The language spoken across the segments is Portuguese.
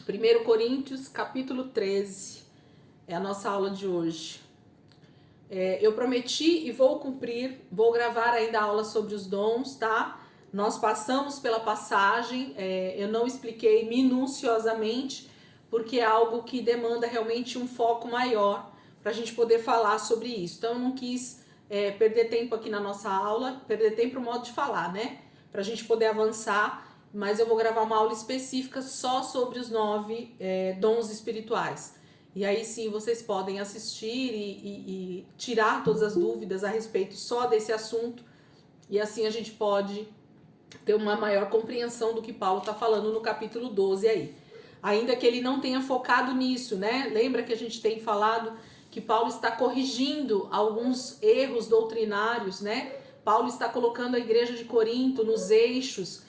1 Coríntios, capítulo 13, é a nossa aula de hoje. Eu prometi e vou cumprir, vou gravar ainda a aula sobre os dons, tá? Nós passamos pela passagem, eu não expliquei minuciosamente, porque é algo que demanda realmente um foco maior para a gente poder falar sobre isso. Então eu não quis perder tempo aqui na nossa aula, perder tempo no modo de falar, né? Para a gente poder avançar, mas eu vou gravar uma aula específica só sobre os 9 dons espirituais. E aí sim vocês podem assistir e tirar todas as dúvidas a respeito só desse assunto, e assim a gente pode ter uma maior compreensão do que Paulo está falando no capítulo 12 aí. Ainda que ele não tenha focado nisso, né? Lembra que a gente tem falado que Paulo está corrigindo alguns erros doutrinários, né? Paulo está colocando a igreja de Corinto nos eixos,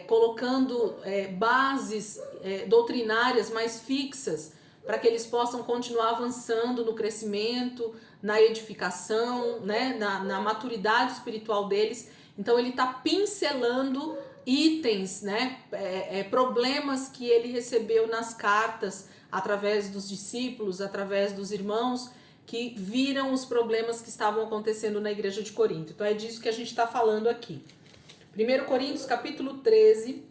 colocando bases doutrinárias mais fixas, para que eles possam continuar avançando no crescimento, na edificação, né? na maturidade espiritual deles. Então ele está pincelando itens, né? Problemas que ele recebeu nas cartas, através dos discípulos, através dos irmãos, que viram os problemas que estavam acontecendo na igreja de Corinto. Então é disso que a gente está falando aqui. 1 Coríntios capítulo 13,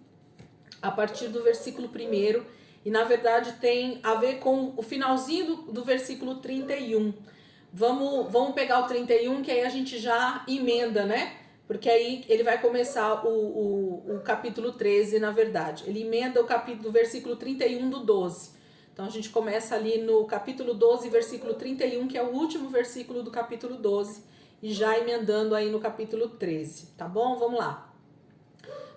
a partir do versículo 1, e na verdade tem a ver com o finalzinho do versículo 31. Vamos pegar o 31, que aí a gente já emenda, né? Porque aí ele vai começar o capítulo 13, na verdade. Ele emenda do versículo 31 do 12. Então a gente começa ali no capítulo 12, versículo 31, que é o último versículo do capítulo 12, e já emendando aí no capítulo 13, tá bom? Vamos lá.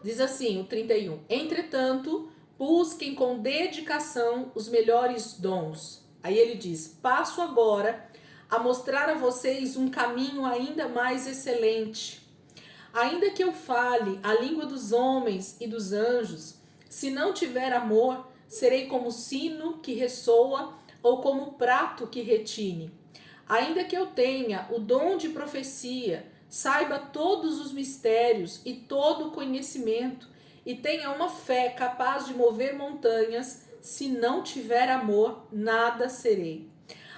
Diz assim, o 31. Entretanto, busquem com dedicação os melhores dons. Aí ele diz, passo agora a mostrar a vocês um caminho ainda mais excelente. Ainda que eu fale a língua dos homens e dos anjos, se não tiver amor, serei como sino que ressoa ou como prato que retine. Ainda que eu tenha o dom de profecia, saiba todos os mistérios e todo o conhecimento, e tenha uma fé capaz de mover montanhas, se não tiver amor, nada serei.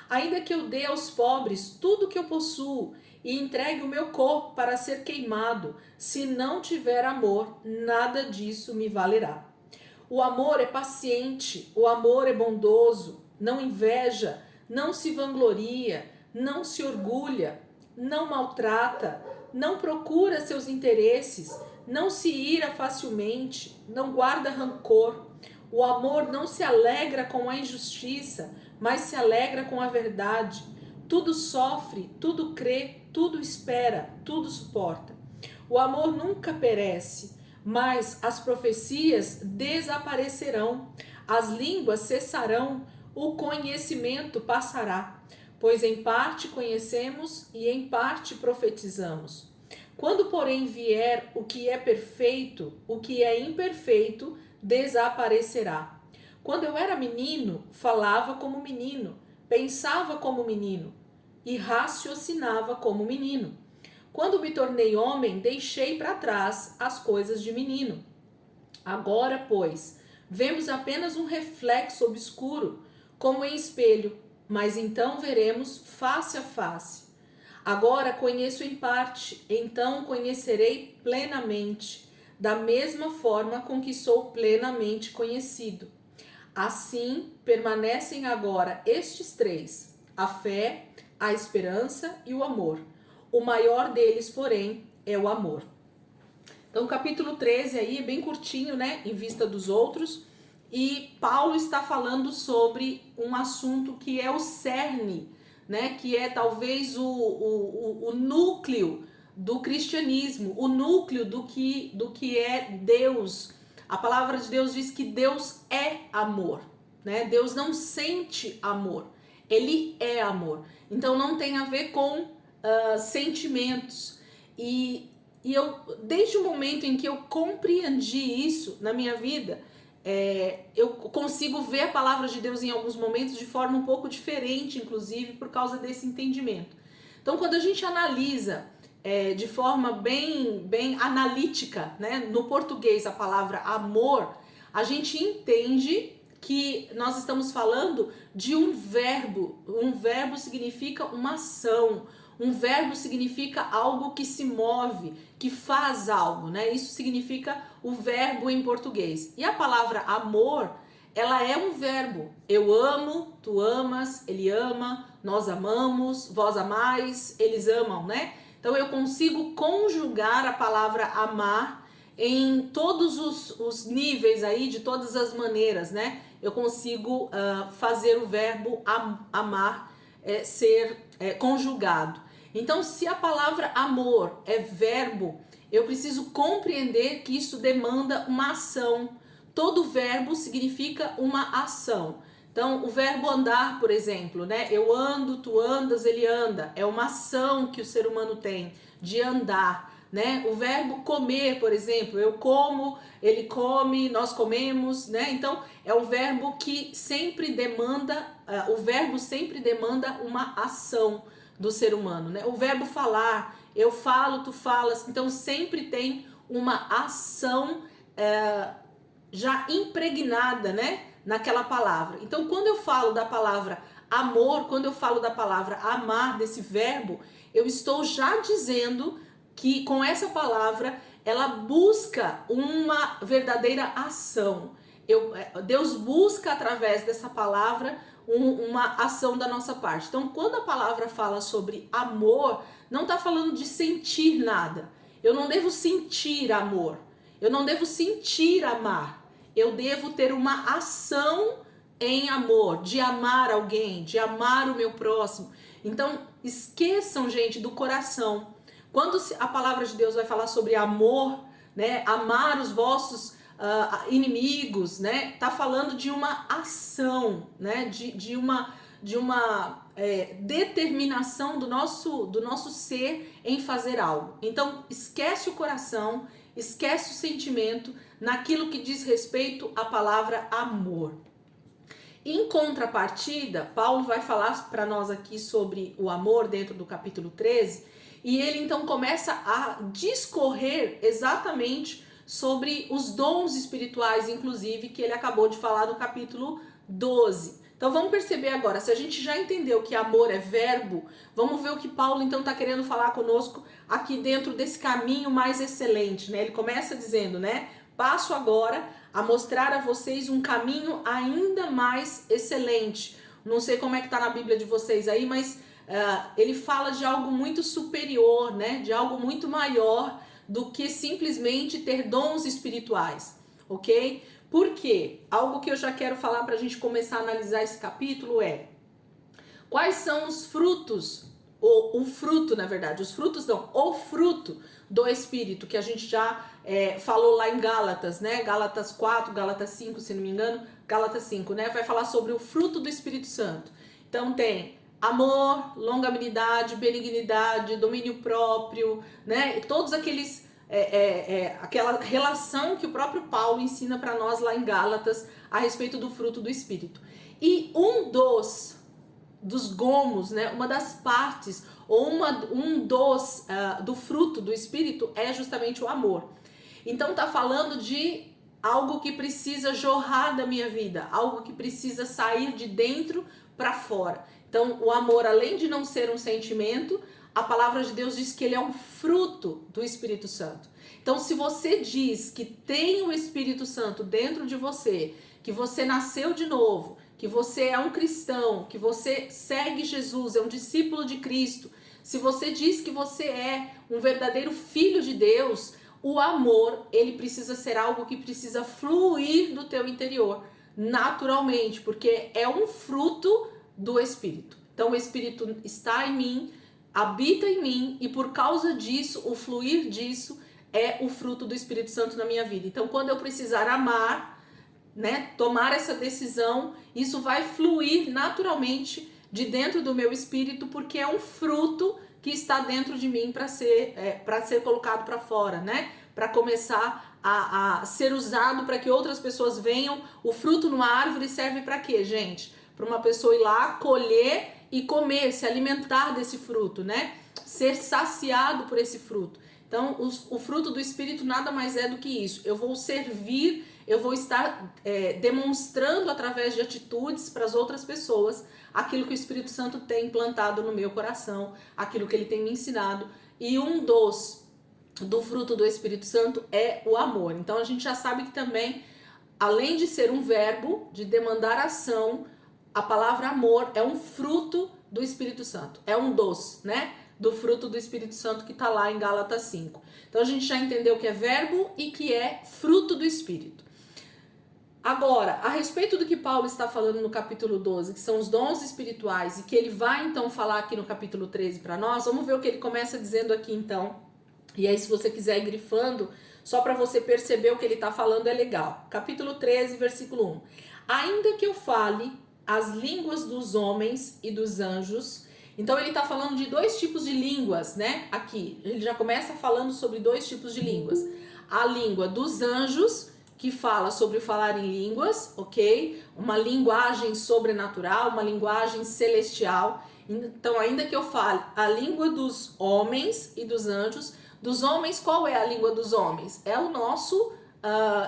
Ainda que eu dê aos pobres tudo que eu possuo e entregue o meu corpo para ser queimado, se não tiver amor, nada disso me valerá. O amor é paciente, o amor é bondoso, não inveja, não se vangloria, não se orgulha, não maltrata, não procura seus interesses, não se ira facilmente, não guarda rancor. O amor não se alegra com a injustiça, mas se alegra com a verdade. Tudo sofre, tudo crê, tudo espera, tudo suporta. O amor nunca perece, mas as profecias desaparecerão, as línguas cessarão, o conhecimento passará. Pois em parte conhecemos e em parte profetizamos. Quando, porém, vier o que é perfeito, o que é imperfeito desaparecerá. Quando eu era menino, falava como menino, pensava como menino e raciocinava como menino. Quando me tornei homem, deixei para trás as coisas de menino. Agora, pois, vemos apenas um reflexo obscuro, como em espelho, mas então veremos face a face. Agora conheço em parte, então conhecerei plenamente, da mesma forma com que sou plenamente conhecido. Assim permanecem agora estes 3, a fé, a esperança e o amor. O maior deles, porém, é o amor. Então o capítulo 13 aí é bem curtinho, né, em vista dos outros. E Paulo está falando sobre um assunto que é o cerne, né? Que é talvez o núcleo do cristianismo, o núcleo do que é Deus. A palavra de Deus diz que Deus é amor, né? Deus não sente amor, Ele é amor. Então não tem a ver com sentimentos. E eu, desde o momento em que eu compreendi isso na minha vida, eu consigo ver a palavra de Deus em alguns momentos de forma um pouco diferente, inclusive por causa desse entendimento. Então, quando a gente analisa de forma bem analítica, né, no português a palavra amor, a gente entende que nós estamos falando de um verbo. Um verbo significa uma ação. Um verbo significa algo que se move, que faz algo, né? Isso significa o verbo em português. E a palavra amor, ela é um verbo. Eu amo, tu amas, ele ama, nós amamos, vós amais, eles amam, né? Então eu consigo conjugar a palavra amar em todos os níveis aí, de todas as maneiras, né? Eu consigo fazer o verbo amar ser conjugado. Então, se a palavra amor é verbo, eu preciso compreender que isso demanda uma ação. Todo verbo significa uma ação. Então, o verbo andar, por exemplo, né? Eu ando, tu andas, ele anda. É uma ação que o ser humano tem de andar, né? O verbo comer, por exemplo, eu como, ele come, nós comemos, né? Então, é um verbo que sempre demanda, o verbo sempre demanda uma ação do ser humano, né? O verbo falar, eu falo, tu falas, então sempre tem uma ação já impregnada, né, naquela palavra. Então, quando eu falo da palavra amor, quando eu falo da palavra amar, desse verbo, eu estou já dizendo que com essa palavra ela busca uma verdadeira ação. Deus busca através dessa palavra uma ação da nossa parte. Então, quando a palavra fala sobre amor, não está falando de sentir nada. Eu não devo sentir amor. Eu não devo sentir amar. Eu devo ter uma ação em amor, de amar alguém, de amar o meu próximo. Então, esqueçam, gente, do coração. Quando a palavra de Deus vai falar sobre amor, né, amar os vossos inimigos, né, tá falando de uma ação, né, de uma determinação do nosso ser em fazer algo. Então, esquece o coração, esquece o sentimento naquilo que diz respeito à palavra amor. Em contrapartida, Paulo vai falar para nós aqui sobre o amor dentro do capítulo 13, e ele então começa a discorrer exatamente sobre os dons espirituais, inclusive, que ele acabou de falar no capítulo 12. Então vamos perceber agora, se a gente já entendeu que amor é verbo, vamos ver o que Paulo então está querendo falar conosco aqui dentro desse caminho mais excelente, né? Ele começa dizendo, né? Passo agora a mostrar a vocês um caminho ainda mais excelente. Não sei como é que tá na Bíblia de vocês aí, mas ele fala de algo muito superior, né? De algo muito maior do que simplesmente ter dons espirituais, ok? Por quê? Algo que eu já quero falar para a gente começar a analisar esse capítulo é: quais são os frutos, ou o fruto, na verdade, os frutos não, o fruto do Espírito, que a gente já falou lá em Gálatas, né? Gálatas 4, Gálatas 5, se não me engano, Gálatas 5, né? Vai falar sobre o fruto do Espírito Santo. Então tem amor, longanimidade, benignidade, domínio próprio, né? E todos aqueles aquela relação que o próprio Paulo ensina para nós lá em Gálatas a respeito do fruto do Espírito. E um dos gomos, né, uma das partes, ou do fruto do Espírito é justamente o amor. Então tá falando de algo que precisa jorrar da minha vida, algo que precisa sair de dentro para fora. Então o amor, além de não ser um sentimento, a palavra de Deus diz que ele é um fruto do Espírito Santo. Então, se você diz que tem o Espírito Santo dentro de você, que você nasceu de novo, que você é um cristão, que você segue Jesus, é um discípulo de Cristo, se você diz que você é um verdadeiro filho de Deus, o amor, ele precisa ser algo que precisa fluir do teu interior, naturalmente, porque é um fruto do Espírito. Então, o Espírito está em mim, habita em mim, e por causa disso, o fluir disso é o fruto do Espírito Santo na minha vida. Então, quando eu precisar amar, né, tomar essa decisão, isso vai fluir naturalmente de dentro do meu espírito, porque é um fruto que está dentro de mim para ser colocado para fora, né? Para começar a ser usado para que outras pessoas venham. O fruto numa árvore serve para quê, gente? Para uma pessoa ir lá, colher e comer, se alimentar desse fruto, né? Ser saciado por esse fruto. Então, o fruto do Espírito nada mais é do que isso. Eu vou servir, eu vou estar demonstrando através de atitudes para as outras pessoas aquilo que o Espírito Santo tem implantado no meu coração, aquilo que ele tem me ensinado. E do fruto do Espírito Santo é o amor. Então a gente já sabe que também, além de ser um verbo, de demandar ação, a palavra amor é um fruto do Espírito Santo. É um dos, né? Do fruto do Espírito Santo que está lá em Gálatas 5. Então a gente já entendeu que é verbo e que é fruto do Espírito. Agora, a respeito do que Paulo está falando no capítulo 12, que são os dons espirituais, e que ele vai então falar aqui no capítulo 13 para nós, vamos ver o que ele começa dizendo aqui então. E aí, se você quiser ir grifando, só para você perceber o que ele está falando é legal. Capítulo 13, versículo 1. Ainda que eu fale as línguas dos homens e dos anjos. Então ele está falando de dois tipos de línguas, né? Aqui, ele já começa falando sobre dois tipos de línguas. A língua dos anjos, que fala sobre o falar em línguas, ok? Uma linguagem sobrenatural, uma linguagem celestial. Então, ainda que eu fale a língua dos homens e dos anjos, dos homens, qual é a língua dos homens? É o nosso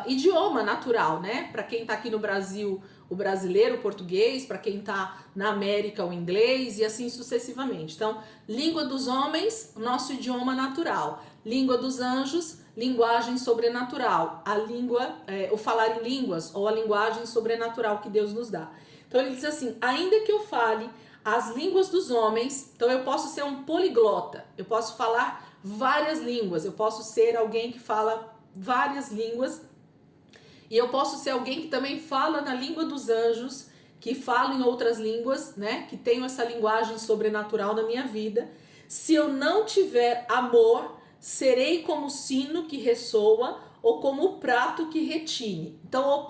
idioma natural, né? Para quem está aqui no Brasil, o brasileiro, o português, para quem está na América, o inglês e assim sucessivamente. Então, língua dos homens, nosso idioma natural. Língua dos anjos, linguagem sobrenatural. A língua, o falar em línguas ou a linguagem sobrenatural que Deus nos dá. Então, ele diz assim, ainda que eu fale as línguas dos homens, então eu posso ser um poliglota, eu posso falar várias línguas, eu posso ser alguém que fala várias línguas, e eu posso ser alguém que também fala na língua dos anjos, que fala em outras línguas, né? Que tenho essa linguagem sobrenatural na minha vida. Se eu não tiver amor, serei como o sino que ressoa ou como o prato que retine. Então,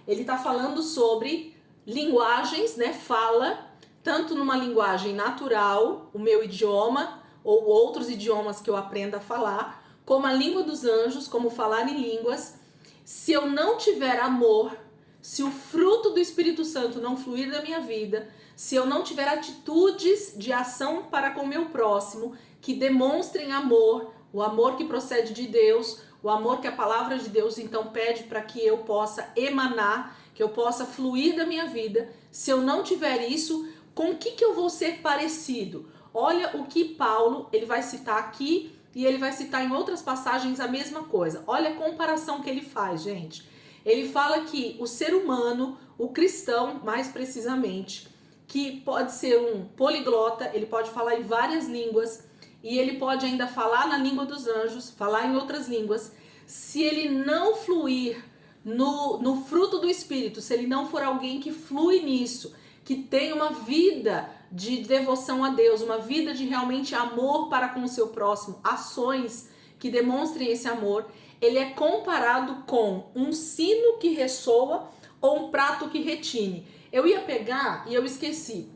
ele tá falando sobre linguagens, né? Fala, tanto numa linguagem natural, o meu idioma, ou outros idiomas que eu aprenda a falar, como a língua dos anjos, como falar em línguas. Se eu não tiver amor, se o fruto do Espírito Santo não fluir da minha vida, se eu não tiver atitudes de ação para com o meu próximo, que demonstrem amor, o amor que procede de Deus, o amor que a palavra de Deus então pede para que eu possa emanar, que eu possa fluir da minha vida, se eu não tiver isso, com o que eu vou ser parecido? Olha o que Paulo, ele vai citar aqui, e ele vai citar em outras passagens a mesma coisa. Olha a comparação que ele faz, gente. Ele fala que o ser humano, o cristão, mais precisamente, que pode ser um poliglota, ele pode falar em várias línguas, e ele pode ainda falar na língua dos anjos, falar em outras línguas. Se ele não fluir no fruto do Espírito, se ele não for alguém que flui nisso, que tem uma vida de devoção a Deus, uma vida de realmente amor para com o seu próximo, ações que demonstrem esse amor, ele é comparado com um sino que ressoa ou um prato que retine. Eu ia pegar e eu esqueci.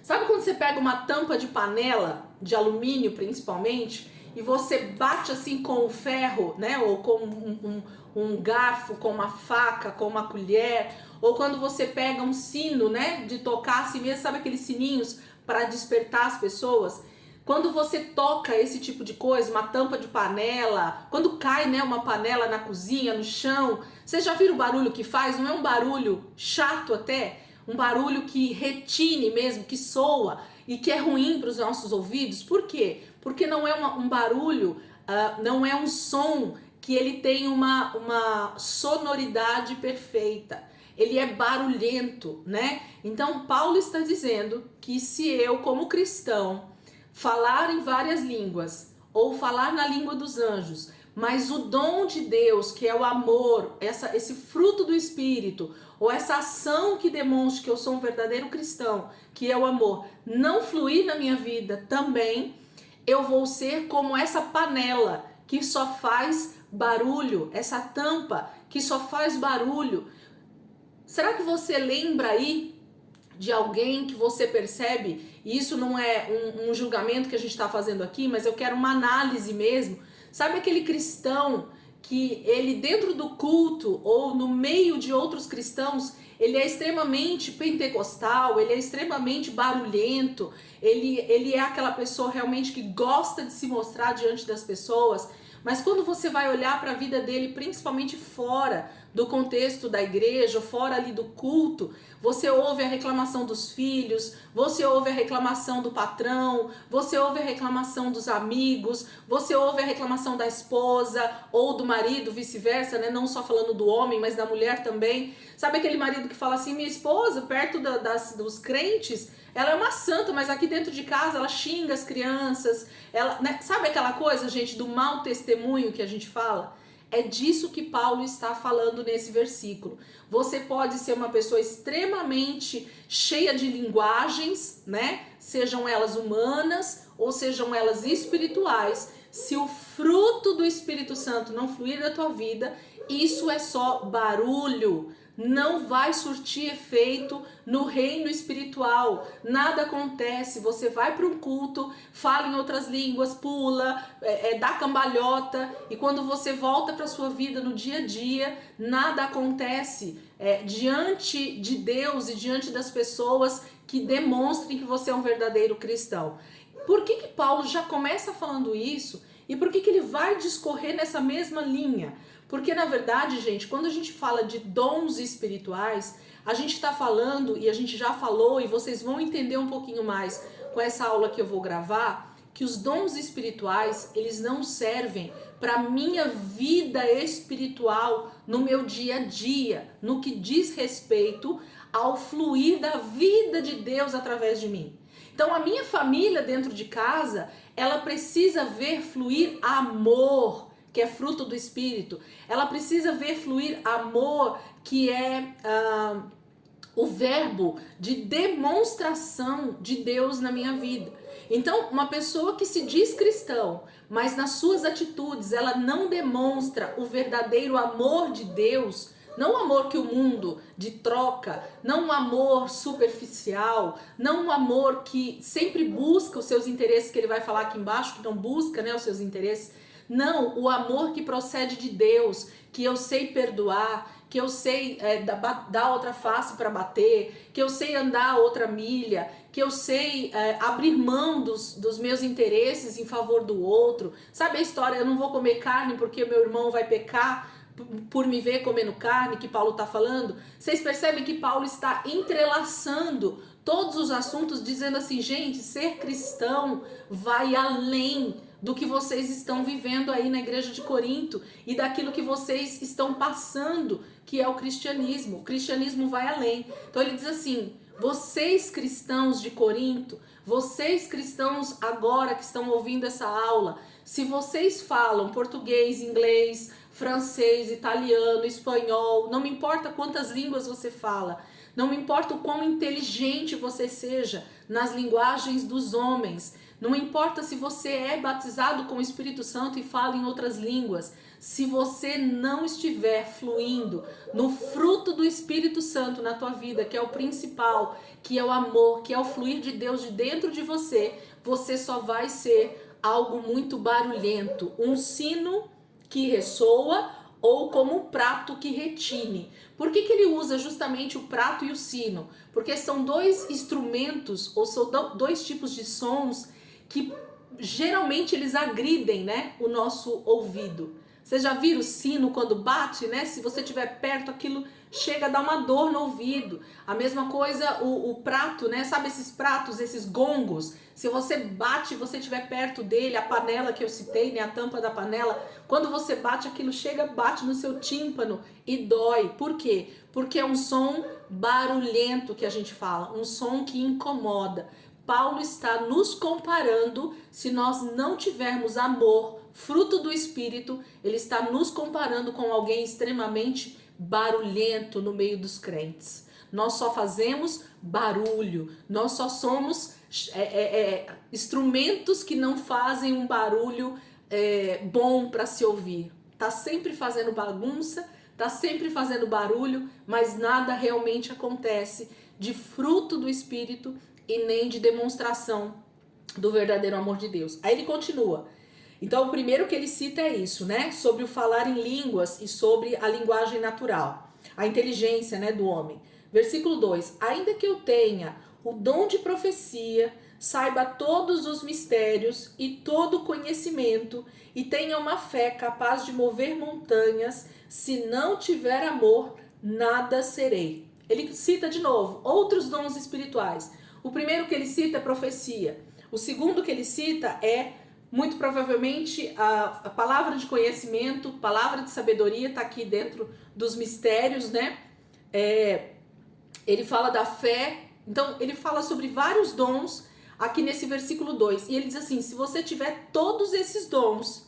Sabe quando você pega uma tampa de panela, de alumínio principalmente, e você bate assim com o ferro, né? Ou com um garfo, com uma faca, com uma colher, ou quando você pega um sino, né? De tocar assim mesmo, sabe aqueles sininhos para despertar as pessoas? Quando você toca esse tipo de coisa, uma tampa de panela, quando cai, né, uma panela na cozinha, no chão, você já viram o barulho que faz? Não é um barulho chato até? Um barulho que retine mesmo, que soa e que é ruim para os nossos ouvidos. Por quê? Porque não é um barulho, não é um som que ele tem uma sonoridade perfeita. Ele é barulhento, né? Então Paulo está dizendo que se eu, como cristão, falar em várias línguas ou falar na língua dos anjos, mas o dom de Deus, que é o amor, esse fruto do Espírito, ou essa ação que demonstre que eu sou um verdadeiro cristão, que é o amor, não fluir na minha vida também, eu vou ser como essa panela que só faz barulho, essa tampa que só faz barulho. Será que você lembra aí de alguém que você percebe, e isso não é um julgamento que a gente está fazendo aqui, mas eu quero uma análise mesmo. Sabe aquele cristão que ele dentro do culto ou no meio de outros cristãos, ele é extremamente pentecostal, ele é extremamente barulhento, ele é aquela pessoa realmente que gosta de se mostrar diante das pessoas, mas quando você vai olhar para a vida dele, principalmente fora do contexto da igreja, fora ali do culto, você ouve a reclamação dos filhos, você ouve a reclamação do patrão, você ouve a reclamação dos amigos, você ouve a reclamação da esposa ou do marido, vice-versa, né? Não só falando do homem, mas da mulher também. Sabe aquele marido que fala assim, minha esposa, perto dos crentes, ela é uma santa, mas aqui dentro de casa ela xinga as crianças, ela, né? Sabe aquela coisa, gente, do mau testemunho que a gente fala? É disso que Paulo está falando nesse versículo. Você pode ser uma pessoa extremamente cheia de linguagens, né? Sejam elas humanas ou sejam elas espirituais. Se o fruto do Espírito Santo não fluir da tua vida, isso é só barulho. Não vai surtir efeito no reino espiritual. Nada acontece. Você vai para um culto, fala em outras línguas, pula, dá cambalhota, e quando você volta para sua vida no dia a dia, nada acontece diante de Deus e diante das pessoas que demonstrem que você é um verdadeiro cristão. Por que Paulo já começa falando isso? E por que ele vai discorrer nessa mesma linha? Porque, na verdade, gente, quando a gente fala de dons espirituais, a gente está falando, e a gente já falou, e vocês vão entender um pouquinho mais com essa aula que eu vou gravar, que os dons espirituais, eles não servem para a minha vida espiritual no meu dia a dia, no que diz respeito ao fluir da vida de Deus através de mim. Então, a minha família dentro de casa, ela precisa ver fluir amor, que é fruto do Espírito. Ela precisa ver fluir amor, que é o verbo de demonstração de Deus na minha vida. Então, uma pessoa que se diz cristão, mas nas suas atitudes ela não demonstra o verdadeiro amor de Deus, não o amor que o mundo de troca, não o amor superficial, não o amor que sempre busca os seus interesses, que ele vai falar aqui embaixo, que não busca, né, os seus interesses. Não, o amor que procede de Deus, que eu sei perdoar, que eu sei dar outra face para bater, que eu sei andar outra milha, que eu sei abrir mão dos meus interesses em favor do outro. Sabe a história, eu não vou comer carne porque meu irmão vai pecar por me ver comendo carne, que Paulo está falando? Vocês percebem que Paulo está entrelaçando todos os assuntos, dizendo assim, gente, ser cristão vai além do que vocês estão vivendo aí na igreja de Corinto e daquilo que vocês estão passando, que é o cristianismo. O cristianismo vai além. Então ele diz assim, vocês cristãos de Corinto, vocês cristãos agora que estão ouvindo essa aula, se vocês falam português, inglês, francês, italiano, espanhol, não me importa quantas línguas você fala, não me importa o quão inteligente você seja nas linguagens dos homens, não importa se você é batizado com o Espírito Santo e fala em outras línguas, se você não estiver fluindo no fruto do Espírito Santo na tua vida, que é o principal, que é o amor, que é o fluir de Deus de dentro de você, você só vai ser algo muito barulhento, um sino que ressoa ou como um prato que retine. Por que ele usa justamente o prato e o sino? Porque são dois instrumentos, ou são dois tipos de sons que geralmente eles agridem, né, o nosso ouvido. Vocês já viram o sino quando bate, né? Se você estiver perto, aquilo chega a dar uma dor no ouvido. A mesma coisa o prato, né? Sabe esses pratos, esses gongos? Se você bate e você estiver perto dele, a panela que eu citei, né? A tampa da panela, quando você bate, aquilo chega, bate no seu tímpano e dói. Por quê? Porque é um som barulhento que a gente fala, um som que incomoda. Paulo está nos comparando, se nós não tivermos amor, fruto do Espírito, ele está nos comparando com alguém extremamente barulhento no meio dos crentes. Nós só fazemos barulho, nós só somos instrumentos que não fazem um barulho bom para se ouvir. Tá sempre fazendo bagunça, tá sempre fazendo barulho, mas nada realmente acontece de fruto do Espírito e nem de demonstração do verdadeiro amor de Deus. Aí ele continua. Então, o primeiro que ele cita é isso, né? Sobre o falar em línguas e sobre a linguagem natural, a inteligência, né, do homem. Versículo 2. Ainda que eu tenha o dom de profecia, saiba todos os mistérios e todo conhecimento, e tenha uma fé capaz de mover montanhas. Se não tiver amor, nada serei. Ele cita de novo outros dons espirituais. O primeiro que ele cita é profecia. O segundo que ele cita é, muito provavelmente, a palavra de conhecimento, palavra de sabedoria, está aqui dentro dos mistérios, né? Ele fala da fé. Então, ele fala sobre vários dons aqui nesse versículo 2. E ele diz assim, se você tiver todos esses dons,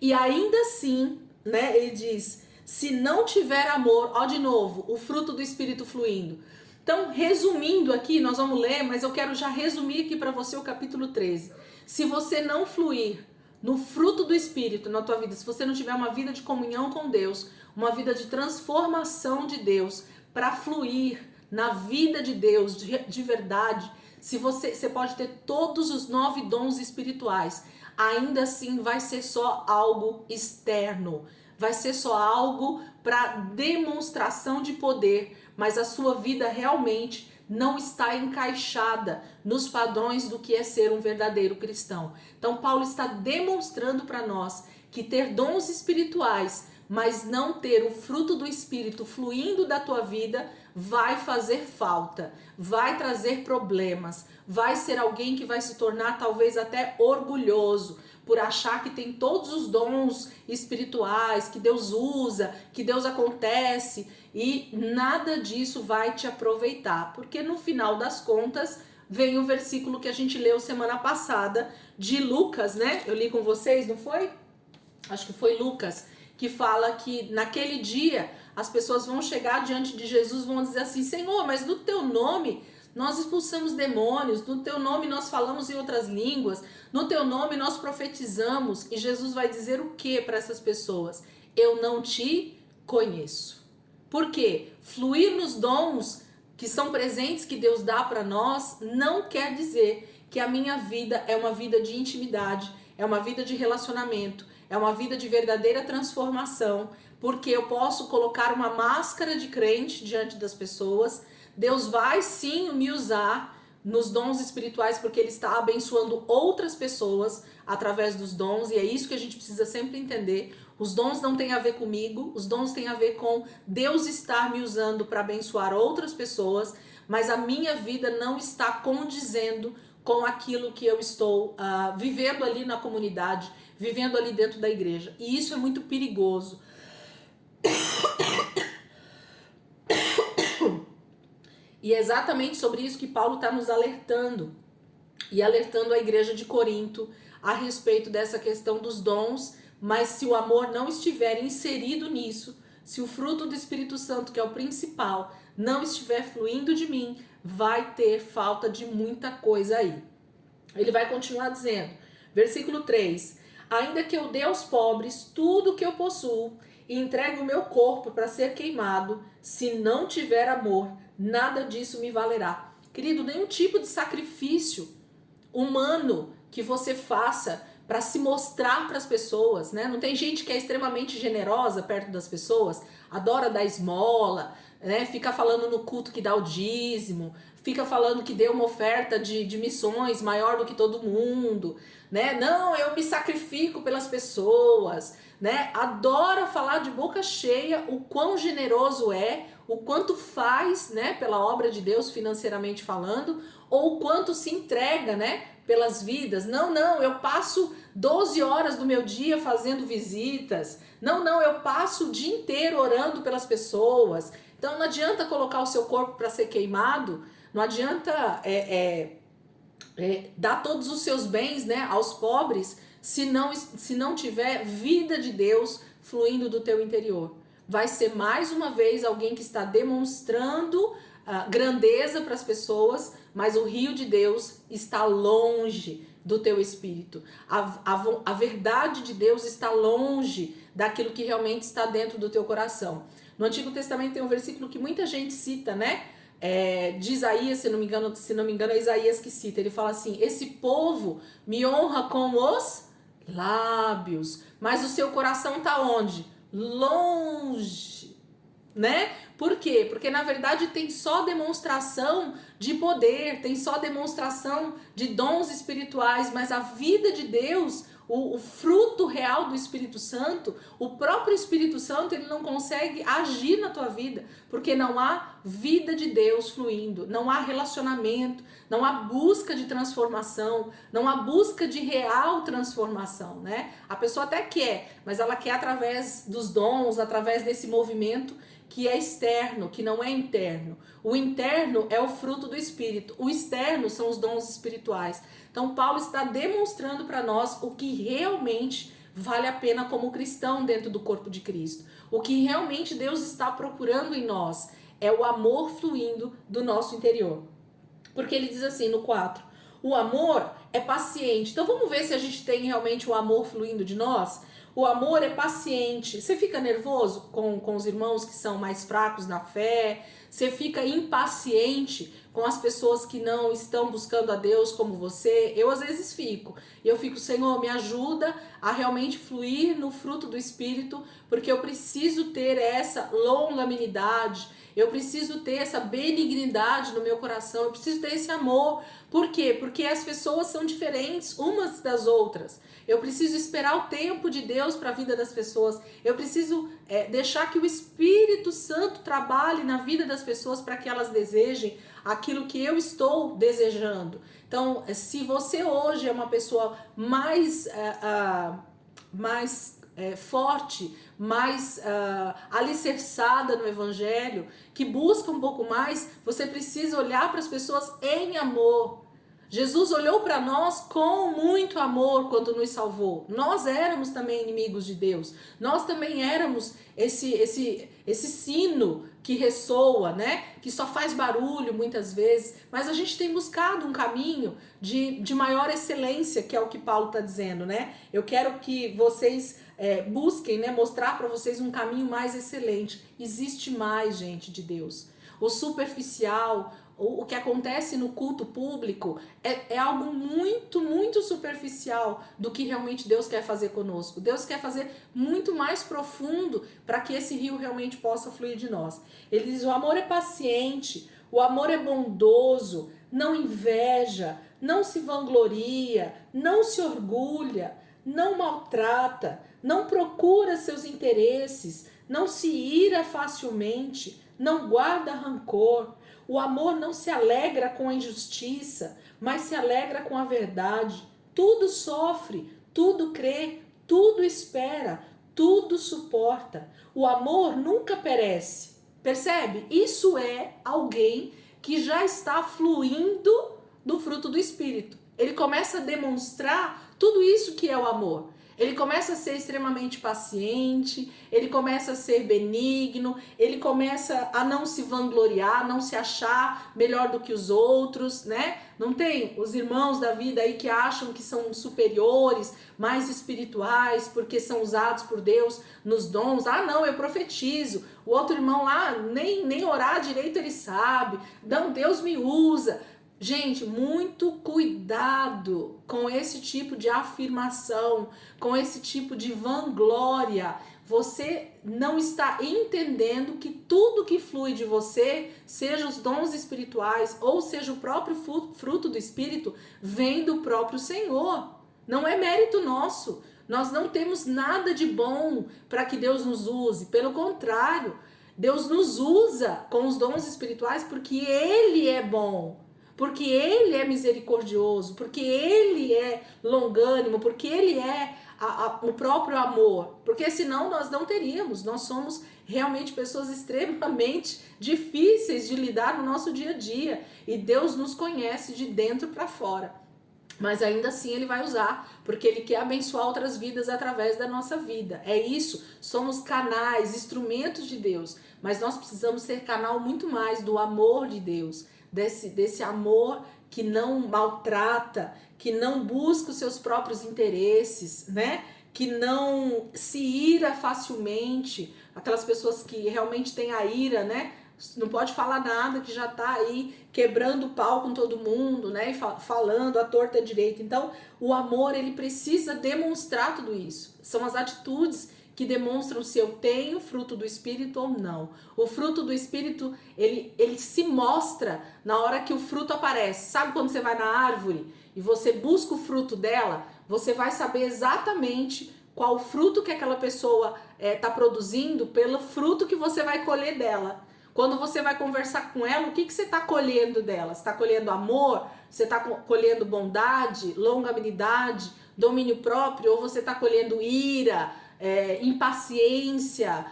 e ainda assim, né, ele diz, se não tiver amor, ó, de novo, o fruto do Espírito fluindo. Então, resumindo aqui, nós vamos ler, mas eu quero já resumir aqui para você o capítulo 13. Se você não fluir no fruto do Espírito na tua vida, se você não tiver uma vida de comunhão com Deus, uma vida de transformação de Deus, para fluir na vida de Deus de verdade, se você pode ter todos os 9 dons espirituais, ainda assim vai ser só algo externo, vai ser só algo para demonstração de poder, mas a sua vida realmente não está encaixada nos padrões do que é ser um verdadeiro cristão. Então Paulo está demonstrando para nós que ter dons espirituais, mas não ter o fruto do Espírito fluindo da tua vida, vai fazer falta, vai trazer problemas, vai ser alguém que vai se tornar talvez até orgulhoso, por achar que tem todos os dons espirituais, que Deus usa, que Deus acontece, e nada disso vai te aproveitar, porque no final das contas vem o versículo que a gente leu semana passada de Lucas, né? Eu li com vocês, não foi? Acho que foi Lucas, que fala que naquele dia as pessoas vão chegar diante de Jesus e vão dizer assim, Senhor, mas no teu nome nós expulsamos demônios, no teu nome nós falamos em outras línguas, no teu nome nós profetizamos. E Jesus vai dizer o que para essas pessoas? Eu não te conheço. Por quê? Fluir nos dons que são presentes que Deus dá para nós não quer dizer que a minha vida é uma vida de intimidade, é uma vida de relacionamento, é uma vida de verdadeira transformação, porque eu posso colocar uma máscara de crente diante das pessoas. Deus vai sim me usar nos dons espirituais, porque Ele está abençoando outras pessoas através dos dons, e é isso que a gente precisa sempre entender. Os dons não têm a ver comigo, os dons têm a ver com Deus estar me usando para abençoar outras pessoas, mas a minha vida não está condizendo com aquilo que eu estou vivendo ali na comunidade, vivendo ali dentro da igreja. E isso é muito perigoso. E é exatamente sobre isso que Paulo está nos alertando. E alertando a igreja de Corinto a respeito dessa questão dos dons. Mas se o amor não estiver inserido nisso, se o fruto do Espírito Santo, que é o principal, não estiver fluindo de mim, vai ter falta de muita coisa aí. Ele vai continuar dizendo, versículo 3, ainda que eu dê aos pobres tudo o que eu possuo e entregue o meu corpo para ser queimado, se não tiver amor, nada disso me valerá. Querido, nenhum tipo de sacrifício humano que você faça para se mostrar para as pessoas, né? Não tem gente que é extremamente generosa perto das pessoas, adora dar esmola, né? Fica falando no culto que dá o dízimo, fica falando que deu uma oferta de missões maior do que todo mundo, né? Não, eu me sacrifico pelas pessoas, né? Adora falar de boca cheia o quão generoso é, o quanto faz, né, pela obra de Deus financeiramente falando, ou o quanto se entrega, né, pelas vidas. Não, eu passo 12 horas do meu dia fazendo visitas. Não, eu passo o dia inteiro orando pelas pessoas. Então não adianta colocar o seu corpo para ser queimado, não adianta dar todos os seus bens, né, aos pobres, se não tiver vida de Deus fluindo do teu interior. Vai ser mais uma vez alguém que está demonstrando grandeza para as pessoas, mas o rio de Deus está longe do teu espírito. A verdade de Deus está longe daquilo que realmente está dentro do teu coração. No Antigo Testamento tem um versículo que muita gente cita, né? De Isaías, se não me engano é Isaías que cita. Ele fala assim: esse povo me honra com os lábios, mas o seu coração está onde? Longe, né? Por quê? Porque na verdade tem só demonstração de poder, tem só demonstração de dons espirituais, mas a vida de Deus, o fruto real do Espírito Santo, o próprio Espírito Santo, ele não consegue agir na tua vida, porque não há vida de Deus fluindo, não há relacionamento, não há busca de transformação, não há busca de real transformação, né? A pessoa até quer, mas ela quer através dos dons, através desse movimento que é externo, que não é interno. O interno é o fruto do Espírito, o externo são os dons espirituais. Então Paulo está demonstrando para nós o que realmente vale a pena como cristão dentro do corpo de Cristo. O que realmente Deus está procurando em nós é o amor fluindo do nosso interior. Porque ele diz assim no 4, o amor é paciente. Então vamos ver se a gente tem realmente o amor fluindo de nós. O amor é paciente. Você fica nervoso com os irmãos que são mais fracos na fé? Você fica impaciente com as pessoas que não estão buscando a Deus como você? Eu às vezes fico. E eu fico, Senhor, me ajuda a realmente fluir no fruto do Espírito, porque eu preciso ter essa longanimidade, eu preciso ter essa benignidade no meu coração, eu preciso ter esse amor. Por quê? Porque as pessoas são diferentes umas das outras. Eu preciso esperar o tempo de Deus para a vida das pessoas. Eu preciso deixar que o Espírito Santo trabalhe na vida das pessoas para que elas desejem aquilo que eu estou desejando. Então, se você hoje é uma pessoa mais forte, mais alicerçada no Evangelho, que busca um pouco mais, você precisa olhar para as pessoas em amor. Jesus olhou para nós com muito amor quando nos salvou. Nós éramos também inimigos de Deus. Nós também éramos esse sino que ressoa, né? Que só faz barulho muitas vezes. Mas a gente tem buscado um caminho de maior excelência, que é o que Paulo está dizendo, né? Eu quero que vocês busquem, né? Mostrar para vocês um caminho mais excelente. Existe mais, gente, de Deus. O superficial, o que acontece no culto público é algo muito, muito superficial do que realmente Deus quer fazer conosco. Deus quer fazer muito mais profundo para que esse rio realmente possa fluir de nós. Ele diz, o amor é paciente, o amor é bondoso, não inveja, não se vangloria, não se orgulha, não maltrata, não procura seus interesses, não se ira facilmente, não guarda rancor. O amor não se alegra com a injustiça, mas se alegra com a verdade. Tudo sofre, tudo crê, tudo espera, tudo suporta. O amor nunca perece. Percebe? Isso é alguém que já está fluindo do fruto do Espírito. Ele começa a demonstrar tudo isso que é o amor. Ele começa a ser extremamente paciente, ele começa a ser benigno, ele começa a não se vangloriar, não se achar melhor do que os outros, né? Não tem os irmãos da vida aí que acham que são superiores, mais espirituais, porque são usados por Deus nos dons. Ah, não, eu profetizo. O outro irmão lá, nem orar direito ele sabe. Não, Deus me usa. Gente, muito cuidado com esse tipo de afirmação, com esse tipo de vanglória. Você não está entendendo que tudo que flui de você, seja os dons espirituais ou seja o próprio fruto do Espírito, vem do próprio Senhor. Não é mérito nosso. Nós não temos nada de bom para que Deus nos use. Pelo contrário, Deus nos usa com os dons espirituais porque Ele é bom. Porque Ele é misericordioso, porque Ele é longânimo, porque Ele é o próprio amor. Porque senão nós não teríamos, nós somos realmente pessoas extremamente difíceis de lidar no nosso dia a dia. E Deus nos conhece de dentro para fora. Mas ainda assim Ele vai usar, porque Ele quer abençoar outras vidas através da nossa vida. É isso, somos canais, instrumentos de Deus. Mas nós precisamos ser canal muito mais do amor de Deus. Desse amor que não maltrata, que não busca os seus próprios interesses, né? Que não se ira facilmente, aquelas pessoas que realmente têm a ira, né? Não pode falar nada, que já tá aí quebrando o pau com todo mundo, né? E falando à torta direita. Então, o amor, ele precisa demonstrar tudo isso. São as atitudes que demonstram se eu tenho fruto do Espírito ou não. O fruto do Espírito, ele se mostra na hora que o fruto aparece. Sabe quando você vai na árvore e você busca o fruto dela? Você vai saber exatamente qual fruto que aquela pessoa está produzindo pelo fruto que você vai colher dela. Quando você vai conversar com ela, o que você está colhendo dela? Você está colhendo amor? Você está colhendo bondade, longanimidade, domínio próprio? Ou você está colhendo ira, impaciência,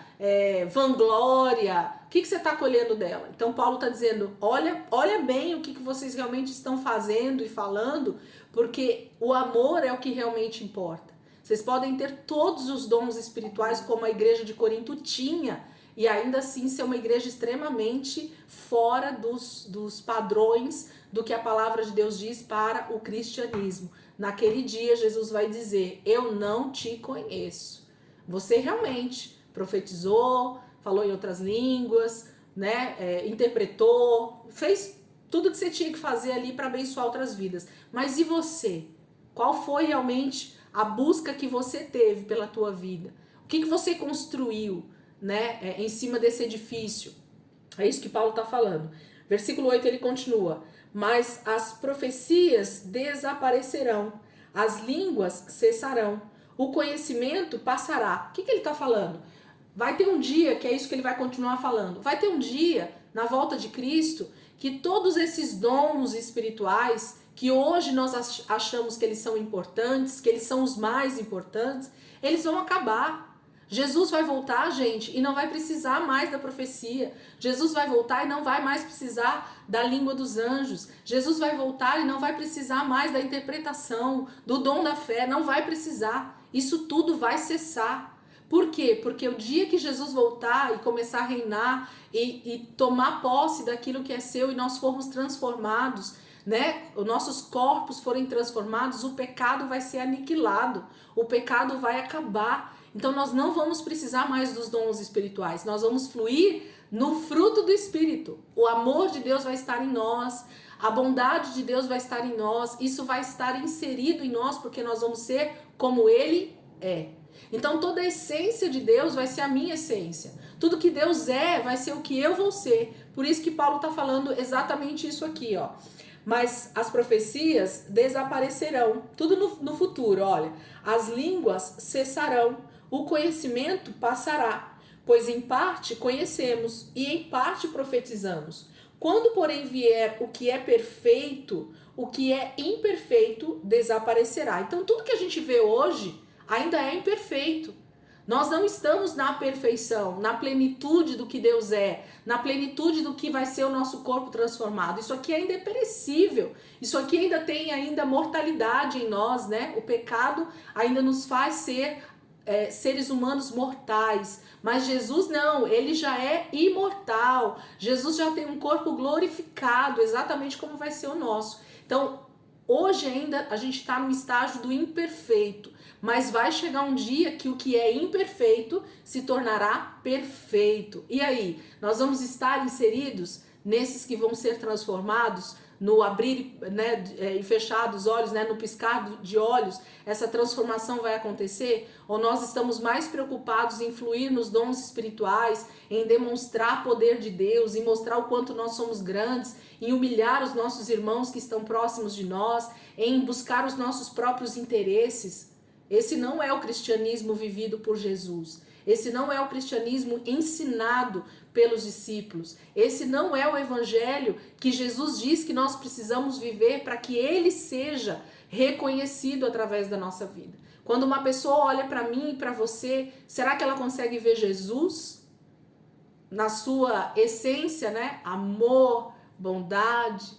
vanglória? O que você está colhendo dela? Então Paulo está dizendo, olha bem o que vocês realmente estão fazendo e falando, porque o amor é o que realmente importa. Vocês podem ter todos os dons espirituais como a igreja de Corinto tinha, e ainda assim ser uma igreja extremamente fora dos padrões do que a palavra de Deus diz para o cristianismo. Naquele dia Jesus vai dizer, eu não te conheço. Você realmente profetizou, falou em outras línguas, né? Interpretou, fez tudo que você tinha que fazer ali para abençoar outras vidas. Mas e você? Qual foi realmente a busca que você teve pela tua vida? O que você construiu, né, em cima desse edifício? É isso que Paulo está falando. Versículo 8 ele continua, mas as profecias desaparecerão, as línguas cessarão, o conhecimento passará. O que ele está falando? Vai ter um dia, que é isso que ele vai continuar falando, vai ter um dia, na volta de Cristo, que todos esses dons espirituais, que hoje nós achamos que eles são importantes, que eles são os mais importantes, eles vão acabar. Jesus vai voltar, gente, e não vai precisar mais da profecia. Jesus vai voltar e não vai mais precisar da língua dos anjos. Jesus vai voltar e não vai precisar mais da interpretação, do dom da fé, não vai precisar. Isso tudo vai cessar. Por quê? Porque o dia que Jesus voltar e começar a reinar e tomar posse daquilo que é seu e nós formos transformados, né? Os nossos corpos forem transformados, o pecado vai ser aniquilado, o pecado vai acabar. Então nós não vamos precisar mais dos dons espirituais, nós vamos fluir no fruto do Espírito. O amor de Deus vai estar em nós, a bondade de Deus vai estar em nós, isso vai estar inserido em nós porque nós vamos ser como Ele é. Então toda a essência de Deus vai ser a minha essência. Tudo que Deus é vai ser o que eu vou ser. Por isso que Paulo está falando exatamente isso aqui, ó. Mas as profecias desaparecerão, tudo no futuro, olha. As línguas cessarão, o conhecimento passará, pois em parte conhecemos e em parte profetizamos. Quando, porém, vier o que é perfeito, o que é imperfeito desaparecerá. Então tudo que a gente vê hoje ainda é imperfeito. Nós não estamos na perfeição, na plenitude do que Deus é, na plenitude do que vai ser o nosso corpo transformado. Isso aqui ainda é perecível, isso aqui ainda tem mortalidade em nós, né? O pecado ainda nos faz ser seres humanos mortais, mas Jesus não, ele já é imortal. Jesus já tem um corpo glorificado, exatamente como vai ser o nosso. Então, hoje ainda a gente está no estágio do imperfeito, mas vai chegar um dia que o que é imperfeito se tornará perfeito. E aí, nós vamos estar inseridos nesses que vão ser transformados no abrir, né, e fechar dos olhos, né, no piscar de olhos, essa transformação vai acontecer? Ou nós estamos mais preocupados em fluir nos dons espirituais, em demonstrar o poder de Deus, em mostrar o quanto nós somos grandes, em humilhar os nossos irmãos que estão próximos de nós, em buscar os nossos próprios interesses? Esse não é o cristianismo vivido por Jesus. Esse não é o cristianismo ensinado pelos discípulos. Esse não é o evangelho que Jesus diz que nós precisamos viver para que ele seja reconhecido através da nossa vida. Quando uma pessoa olha para mim e para você, será que ela consegue ver Jesus na sua essência, né? Amor, bondade,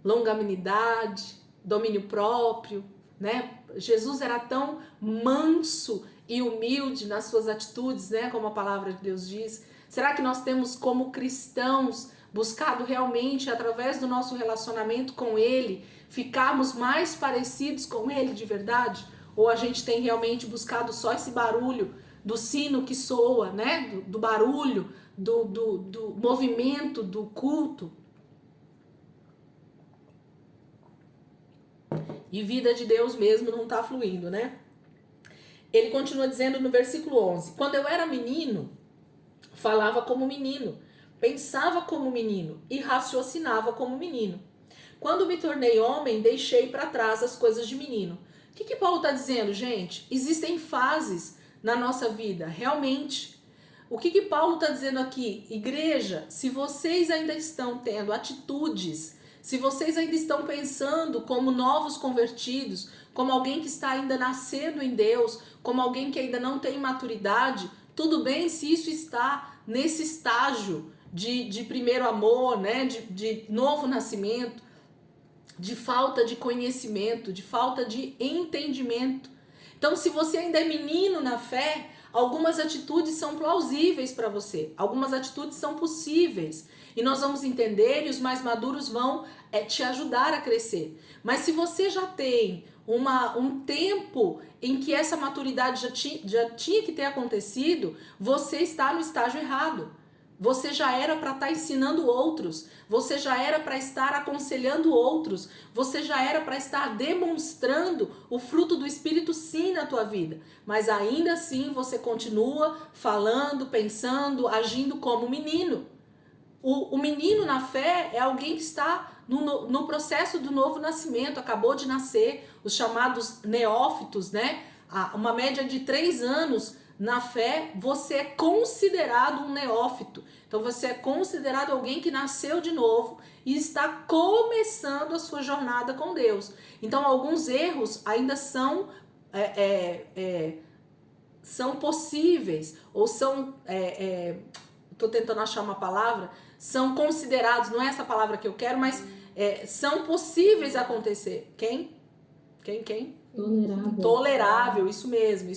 longanimidade, domínio próprio, né? Jesus era tão manso e humilde nas suas atitudes, né? Como a palavra de Deus diz. Será que nós temos, como cristãos, buscado realmente, através do nosso relacionamento com Ele, ficarmos mais parecidos com Ele de verdade? Ou a gente tem realmente buscado só esse barulho do sino que soa, né? Do barulho, do movimento, do culto? E vida de Deus mesmo não está fluindo, né? Ele continua dizendo no versículo 11: quando eu era menino, falava como menino, pensava como menino e raciocinava como menino. Quando me tornei homem, deixei para trás as coisas de menino. O que Paulo está dizendo, gente? Existem fases na nossa vida, realmente. O que Paulo está dizendo aqui? Igreja, se vocês ainda estão tendo atitudes, se vocês ainda estão pensando como novos convertidos, como alguém que está ainda nascendo em Deus, como alguém que ainda não tem maturidade, tudo bem se isso está nesse estágio de primeiro amor, né? de novo nascimento, de falta de conhecimento, de falta de entendimento. Então, se você ainda é menino na fé, algumas atitudes são plausíveis para você, algumas atitudes são possíveis. E nós vamos entender e os mais maduros vão te ajudar a crescer. Mas se você já tem um tempo em que essa maturidade já tinha que ter acontecido, você está no estágio errado. Você já era para estar ensinando outros, você já era para estar aconselhando outros, você já era para estar demonstrando o fruto do Espírito sim na tua vida. Mas ainda assim você continua falando, pensando, agindo como menino. O menino na fé é alguém que está no processo do novo nascimento, acabou de nascer, os chamados neófitos, né? Uma média de 3 anos na fé, você é considerado um neófito. Então você é considerado alguém que nasceu de novo e está começando a sua jornada com Deus. Então alguns erros ainda são possíveis, ou são, estou tentando achar uma palavra, são considerados, não é essa palavra que eu quero, mas são possíveis acontecer. Quem? Tolerável, isso mesmo.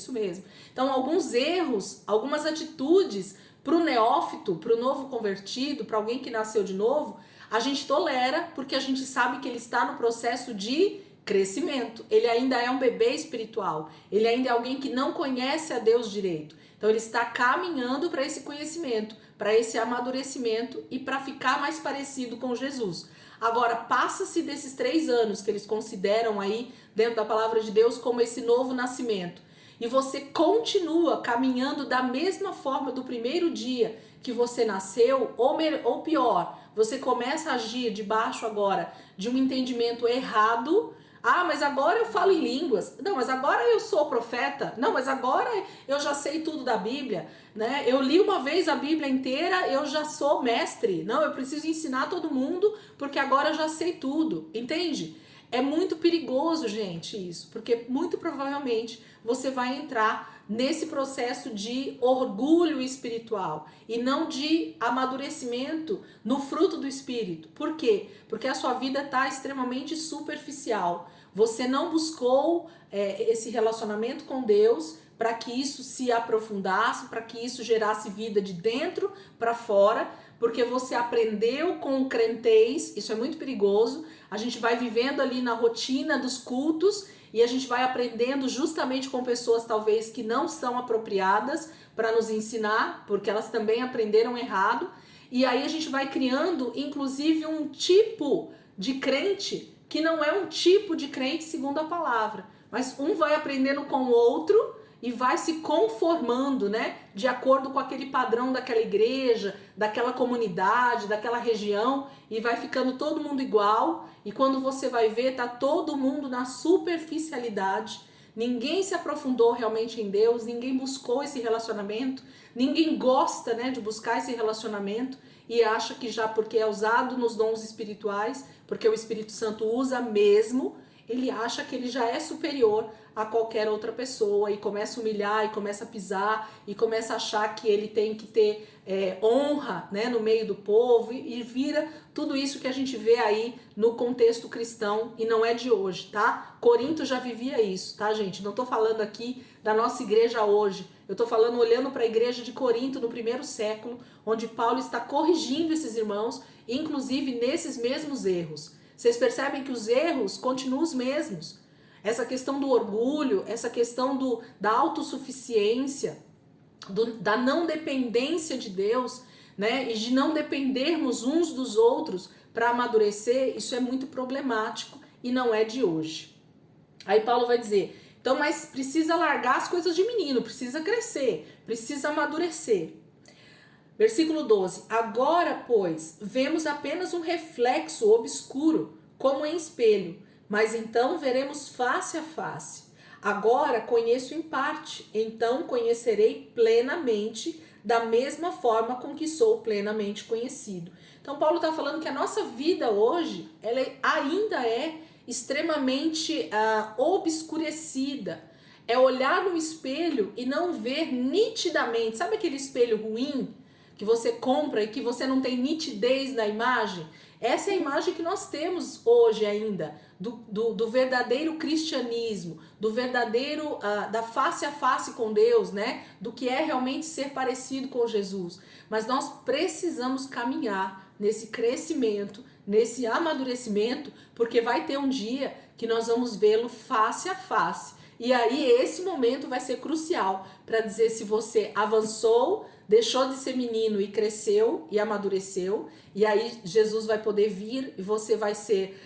Então, alguns erros, algumas atitudes para o neófito, para o novo convertido, para alguém que nasceu de novo, a gente tolera porque a gente sabe que ele está no processo de crescimento. Ele ainda é um bebê espiritual, ele ainda é alguém que não conhece a Deus direito. Então, ele está caminhando para esse conhecimento, para esse amadurecimento e para ficar mais parecido com Jesus. Agora, passa-se desses 3 anos que eles consideram aí, dentro da palavra de Deus, como esse novo nascimento. E você continua caminhando da mesma forma do primeiro dia que você nasceu, ou pior, você começa a agir debaixo agora de um entendimento errado. Ah, mas agora eu falo em línguas. Não, mas agora eu sou profeta. Não, mas agora eu já sei tudo da Bíblia, né? Eu li uma vez a Bíblia inteira, eu já sou mestre. Não, eu preciso ensinar todo mundo porque agora eu já sei tudo. Entende? É muito perigoso, gente, isso, porque muito provavelmente você vai entrar nesse processo de orgulho espiritual e não de amadurecimento no fruto do Espírito. Por quê? Porque a sua vida está extremamente superficial. Você não buscou esse relacionamento com Deus para que isso se aprofundasse, para que isso gerasse vida de dentro para fora, porque você aprendeu com o crentez. Isso é muito perigoso. A gente vai vivendo ali na rotina dos cultos e a gente vai aprendendo justamente com pessoas talvez que não são apropriadas para nos ensinar, porque elas também aprenderam errado. E aí a gente vai criando, inclusive, um tipo de crente que não é um tipo de crente segundo a palavra, mas um vai aprendendo com o outro e vai se conformando, né, de acordo com aquele padrão daquela igreja, daquela comunidade, daquela região, e vai ficando todo mundo igual. E quando você vai ver, tá todo mundo na superficialidade. Ninguém se aprofundou realmente em Deus, ninguém buscou esse relacionamento, ninguém gosta, né, de buscar esse relacionamento e acha que já porque é usado nos dons espirituais, porque o Espírito Santo usa mesmo, ele acha que ele já é superior a qualquer outra pessoa e começa a humilhar, e começa a pisar, e começa a achar que ele tem que ter honra, né, no meio do povo, e vira tudo isso que a gente vê aí no contexto cristão, e não é de hoje, tá? Corinto já vivia isso, tá, gente? Não tô falando aqui da nossa igreja hoje, eu tô falando olhando para a igreja de Corinto no 1º século, onde Paulo está corrigindo esses irmãos, inclusive nesses mesmos erros. Vocês percebem que os erros continuam os mesmos. Essa questão do orgulho, essa questão da autossuficiência, da não dependência de Deus, né? E de não dependermos uns dos outros para amadurecer, isso é muito problemático e não é de hoje. Aí Paulo vai dizer Então, mas precisa largar as coisas de menino, precisa crescer, precisa amadurecer. Versículo 12. Agora, pois, vemos apenas um reflexo obscuro, como em espelho, mas então veremos face a face. Agora conheço em parte, então conhecerei plenamente, da mesma forma com que sou plenamente conhecido. Então, Paulo está falando que a nossa vida hoje, ela ainda é extremamente obscurecida. É olhar no espelho e não ver nitidamente. Sabe aquele espelho ruim que você compra e que você não tem nitidez na imagem? Essa é a imagem que nós temos hoje ainda, do verdadeiro cristianismo, do verdadeiro, da face a face com Deus, né? Do que é realmente ser parecido com Jesus. Mas nós precisamos caminhar nesse crescimento, nesse amadurecimento, porque vai ter um dia que nós vamos vê-lo face a face. E aí esse momento vai ser crucial para dizer se você avançou, deixou de ser menino e cresceu e amadureceu. E aí Jesus vai poder vir e você vai ser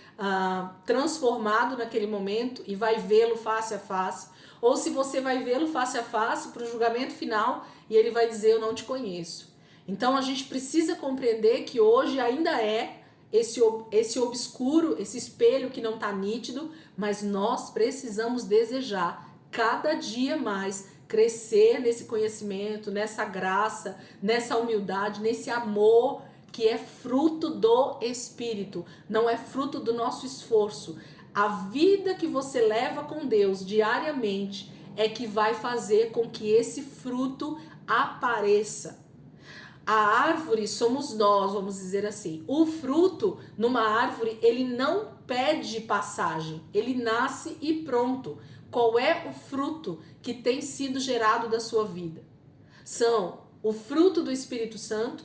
transformado naquele momento e vai vê-lo face a face. Ou se você vai vê-lo face a face para o julgamento final e ele vai dizer: eu não te conheço. Então a gente precisa compreender que hoje ainda é esse obscuro, esse espelho que não está nítido, mas nós precisamos desejar cada dia mais crescer nesse conhecimento, nessa graça, nessa humildade, nesse amor que é fruto do Espírito, não é fruto do nosso esforço. A vida que você leva com Deus diariamente é que vai fazer com que esse fruto apareça. A árvore somos nós, vamos dizer assim. O fruto numa árvore, ele não pede passagem, ele nasce e pronto. Qual é o fruto que tem sido gerado da sua vida? São o fruto do Espírito Santo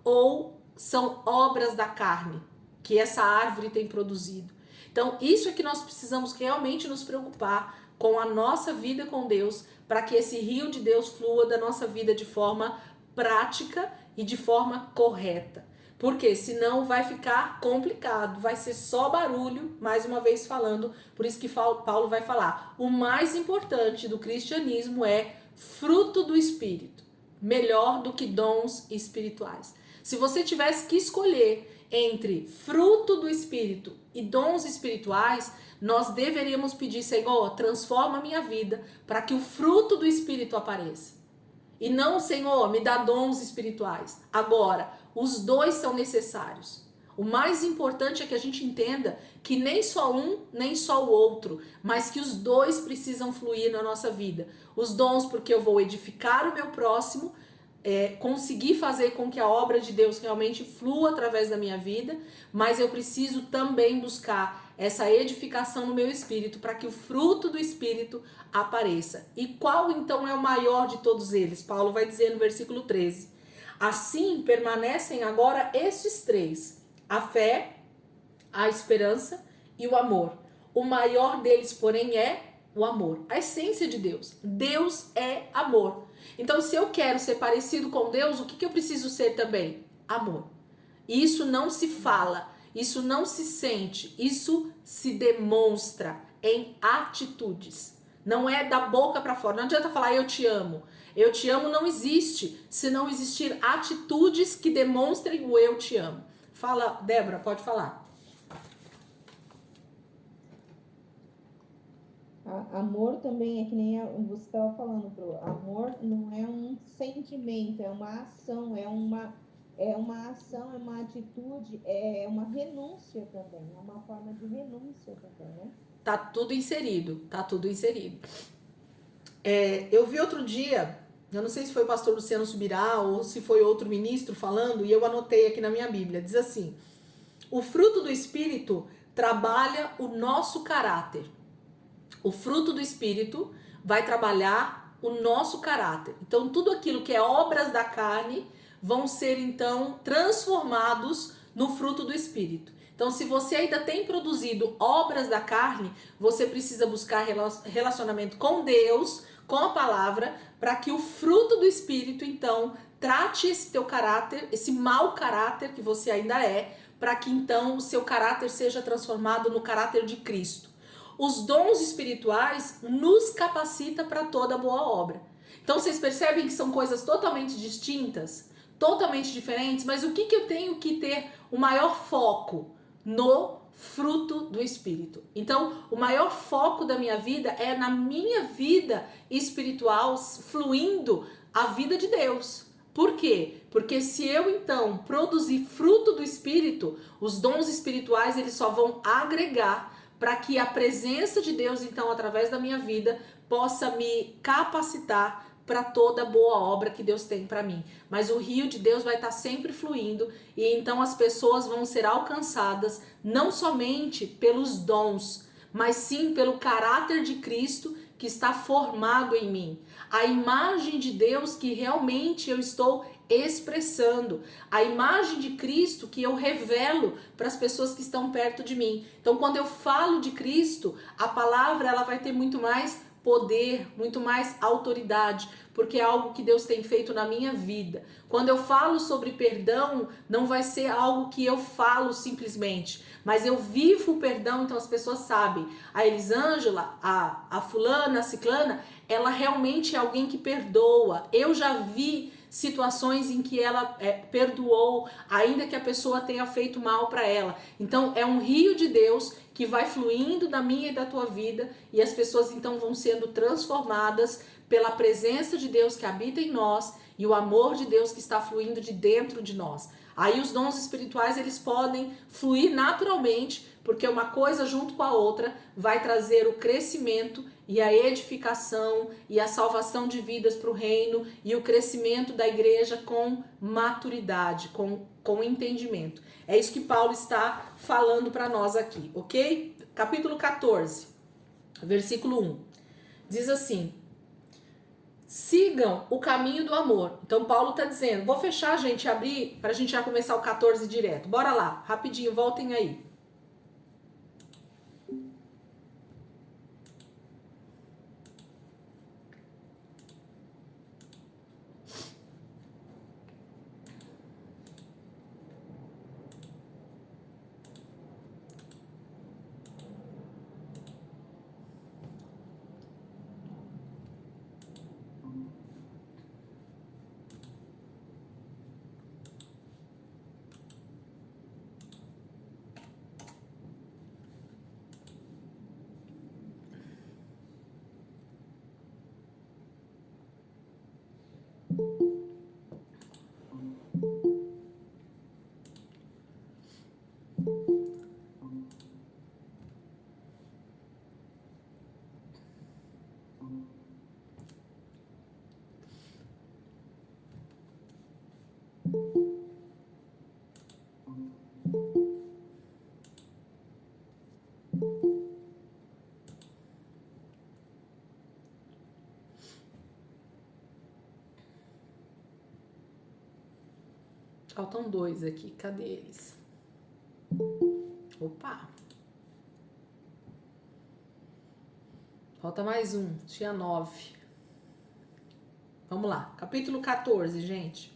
ou são obras da carne que essa árvore tem produzido? Então, isso é que nós precisamos realmente nos preocupar com a nossa vida com Deus, para que esse rio de Deus flua da nossa vida de forma prática e de forma correta. Porque senão vai ficar complicado, vai ser só barulho, mais uma vez falando, por isso que Paulo vai falar. O mais importante do cristianismo é fruto do Espírito, melhor do que dons espirituais. Se você tivesse que escolher entre fruto do Espírito e dons espirituais, nós deveríamos pedir: Senhor, transforma a minha vida para que o fruto do Espírito apareça. E não: Senhor, me dá dons espirituais. Agora, os dois são necessários. O mais importante é que a gente entenda que nem só um, nem só o outro, mas que os dois precisam fluir na nossa vida. Os dons porque eu vou edificar o meu próximo, conseguir fazer com que a obra de Deus realmente flua através da minha vida, mas eu preciso também buscar essa edificação no meu espírito para que o fruto do Espírito apareça. E qual então é o maior de todos eles? Paulo vai dizer no versículo 13: assim permanecem agora estes três: a fé, a esperança e o amor. O maior deles, porém, é o amor, a essência de Deus. Deus é amor. Então, se eu quero ser parecido com Deus, o que eu preciso ser também? Amor. Isso não se fala, isso não se sente, isso se demonstra em atitudes. Não é da boca para fora. Não adianta falar eu te amo. Eu te amo não existe se não existir atitudes que demonstrem o eu te amo. Fala, Débora, pode falar. Amor também é que nem você estava falando, Pro. Amor não é um sentimento, é uma ação, é uma ação, é uma atitude, é uma renúncia também, é uma forma de renúncia também, né? Tá tudo inserido, tá tudo inserido. Eu vi outro dia, eu não sei se foi o pastor Luciano Subirá ou se foi outro ministro falando, e eu anotei aqui na minha Bíblia, diz assim: o fruto do Espírito trabalha o nosso caráter. O fruto do Espírito vai trabalhar o nosso caráter. Então, tudo aquilo que é obras da carne vão ser, então, transformados no fruto do Espírito. Então, se você ainda tem produzido obras da carne, você precisa buscar relacionamento com Deus, com a palavra, para que o fruto do Espírito, então, trate esse teu caráter, esse mau caráter que você ainda é, para que, então, o seu caráter seja transformado no caráter de Cristo. os dons espirituais nos capacita para toda boa obra. Então vocês percebem que são coisas totalmente distintas, totalmente diferentes, mas o que eu tenho que ter o maior foco? No fruto do Espírito. Então, o maior foco da minha vida é na minha vida espiritual fluindo a vida de Deus. Por quê? Porque se eu então produzir fruto do Espírito, os dons espirituais eles só vão agregar para que a presença de Deus então através da minha vida possa me capacitar para toda boa obra que Deus tem para mim. Mas o rio de Deus vai estar sempre fluindo e então as pessoas vão ser alcançadas não somente pelos dons, mas sim pelo caráter de Cristo que está formado em mim. A imagem de Deus que realmente eu estou expressando, a imagem de Cristo que eu revelo para as pessoas que estão perto de mim. Então, quando eu falo de Cristo, a palavra ela vai ter muito mais poder, muito mais autoridade, porque é algo que Deus tem feito na minha vida. Quando eu falo sobre perdão, não vai ser algo que eu falo simplesmente, mas eu vivo o perdão, então as pessoas sabem. A Elisângela, a fulana, a ciclana, ela realmente é alguém que perdoa. Eu já vi situações em que ela perdoou, ainda que a pessoa tenha feito mal para ela. Então é um rio de Deus que vai fluindo da minha e da tua vida e as pessoas então vão sendo transformadas pela presença de Deus que habita em nós e o amor de Deus que está fluindo de dentro de nós. Aí os dons espirituais eles podem fluir naturalmente, porque uma coisa junto com a outra vai trazer o crescimento e a edificação e a salvação de vidas para o reino e o crescimento da igreja com maturidade, com entendimento. É isso que Paulo está falando para nós aqui, ok? Capítulo 14, versículo 1. Diz assim: sigam o caminho do amor. Então Paulo está dizendo, vou fechar, gente, abrir para a gente já começar o 14 direto. Bora lá, rapidinho, voltem aí. Faltam 2 aqui, cadê eles? Opa! Falta mais um, tinha 9. Vamos lá, capítulo 14, gente.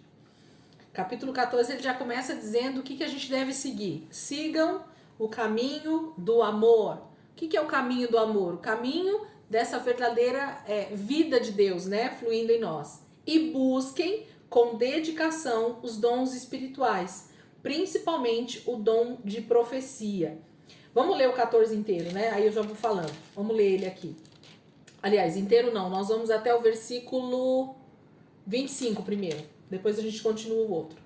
Capítulo 14 ele já começa dizendo o que a gente deve seguir. Sigam o caminho do amor. O que é o caminho do amor? O caminho dessa verdadeira vida de Deus, né? Fluindo em nós. E busquem com dedicação os dons espirituais, principalmente o dom de profecia. Vamos ler o 14 inteiro, né? Aí eu já vou falando. Vamos ler ele aqui. Aliás, inteiro não, nós vamos até o versículo 25 primeiro. Depois a gente continua o outro.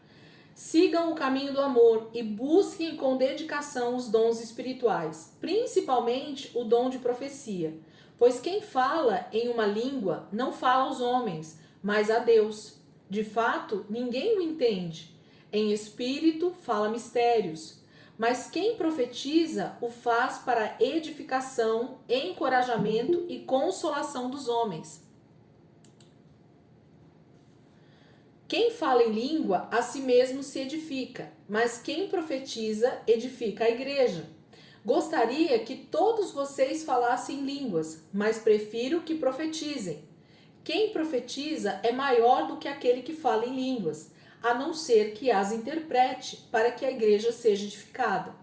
Sigam o caminho do amor e busquem com dedicação os dons espirituais, principalmente o dom de profecia. Pois quem fala em uma língua não fala aos homens, mas a Deus. De fato, ninguém o entende. Em espírito fala mistérios. Mas quem profetiza o faz para edificação, encorajamento e consolação dos homens. Quem fala em língua, a si mesmo se edifica, mas quem profetiza, edifica a igreja. Gostaria que todos vocês falassem línguas, mas prefiro que profetizem. Quem profetiza é maior do que aquele que fala em línguas, a não ser que as interprete, para que a igreja seja edificada.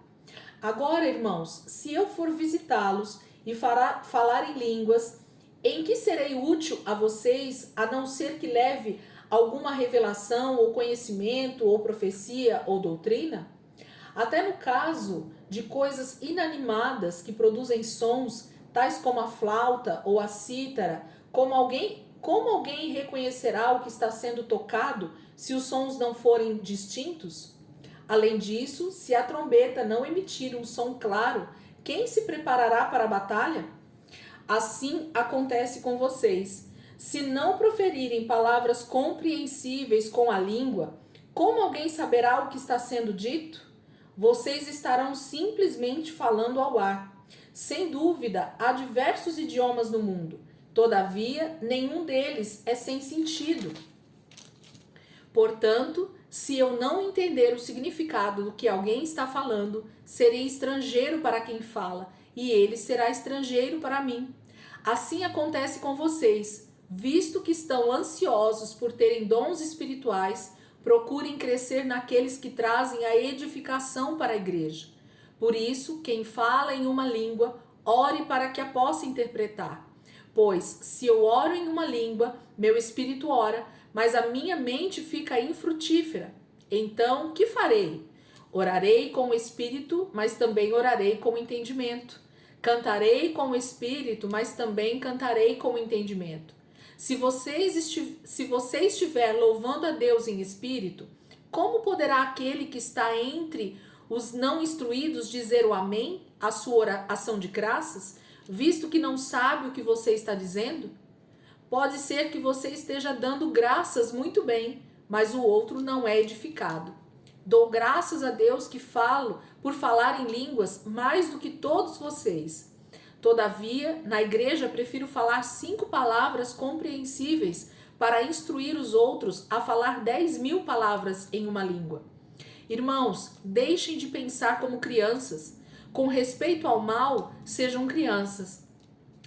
Agora, irmãos, se eu for visitá-los e falar em línguas, em que serei útil a vocês, a não ser que leve alguma revelação ou conhecimento ou profecia ou doutrina? Até no caso de coisas inanimadas que produzem sons, tais como a flauta ou a cítara, como alguém reconhecerá o que está sendo tocado se os sons não forem distintos? Além disso, se a trombeta não emitir um som claro, quem se preparará para a batalha? Assim acontece com vocês. Se não proferirem palavras compreensíveis com a língua, como alguém saberá o que está sendo dito? Vocês estarão simplesmente falando ao ar. Sem dúvida, há diversos idiomas no mundo. Todavia, nenhum deles é sem sentido. Portanto, se eu não entender o significado do que alguém está falando, serei estrangeiro para quem fala, e ele será estrangeiro para mim. Assim acontece com vocês. Visto que estão ansiosos por terem dons espirituais, procurem crescer naqueles que trazem a edificação para a igreja. Por isso, quem fala em uma língua, ore para que a possa interpretar. Pois, se eu oro em uma língua, meu espírito ora, mas a minha mente fica infrutífera. Então, que farei? Orarei com o espírito, mas também orarei com o entendimento. Cantarei com o espírito, mas também cantarei com o entendimento. Se você estiver louvando a Deus em espírito, como poderá aquele que está entre os não instruídos dizer o amém à sua ação de graças, visto que não sabe o que você está dizendo? Pode ser que você esteja dando graças muito bem, mas o outro não é edificado. Dou graças a Deus que falo por falar em línguas mais do que todos vocês. Todavia, na igreja prefiro falar 5 palavras compreensíveis para instruir os outros a falar 10.000 palavras em uma língua. Irmãos, deixem de pensar como crianças. Com respeito ao mal, sejam crianças.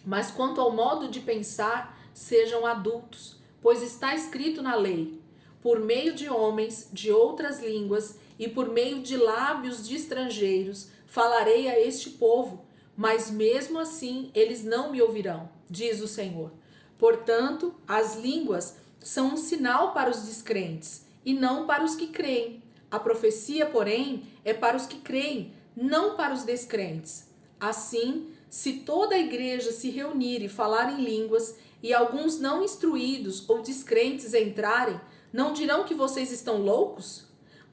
Mas quanto ao modo de pensar, sejam adultos, pois está escrito na lei: por meio de homens de outras línguas e por meio de lábios de estrangeiros falarei a este povo, mas mesmo assim eles não me ouvirão, diz o Senhor. Portanto, as línguas são um sinal para os descrentes e não para os que creem. A profecia, porém, é para os que creem, não para os descrentes. Assim, se toda a igreja se reunir e falar em línguas, e alguns não instruídos ou descrentes entrarem, não dirão que vocês estão loucos?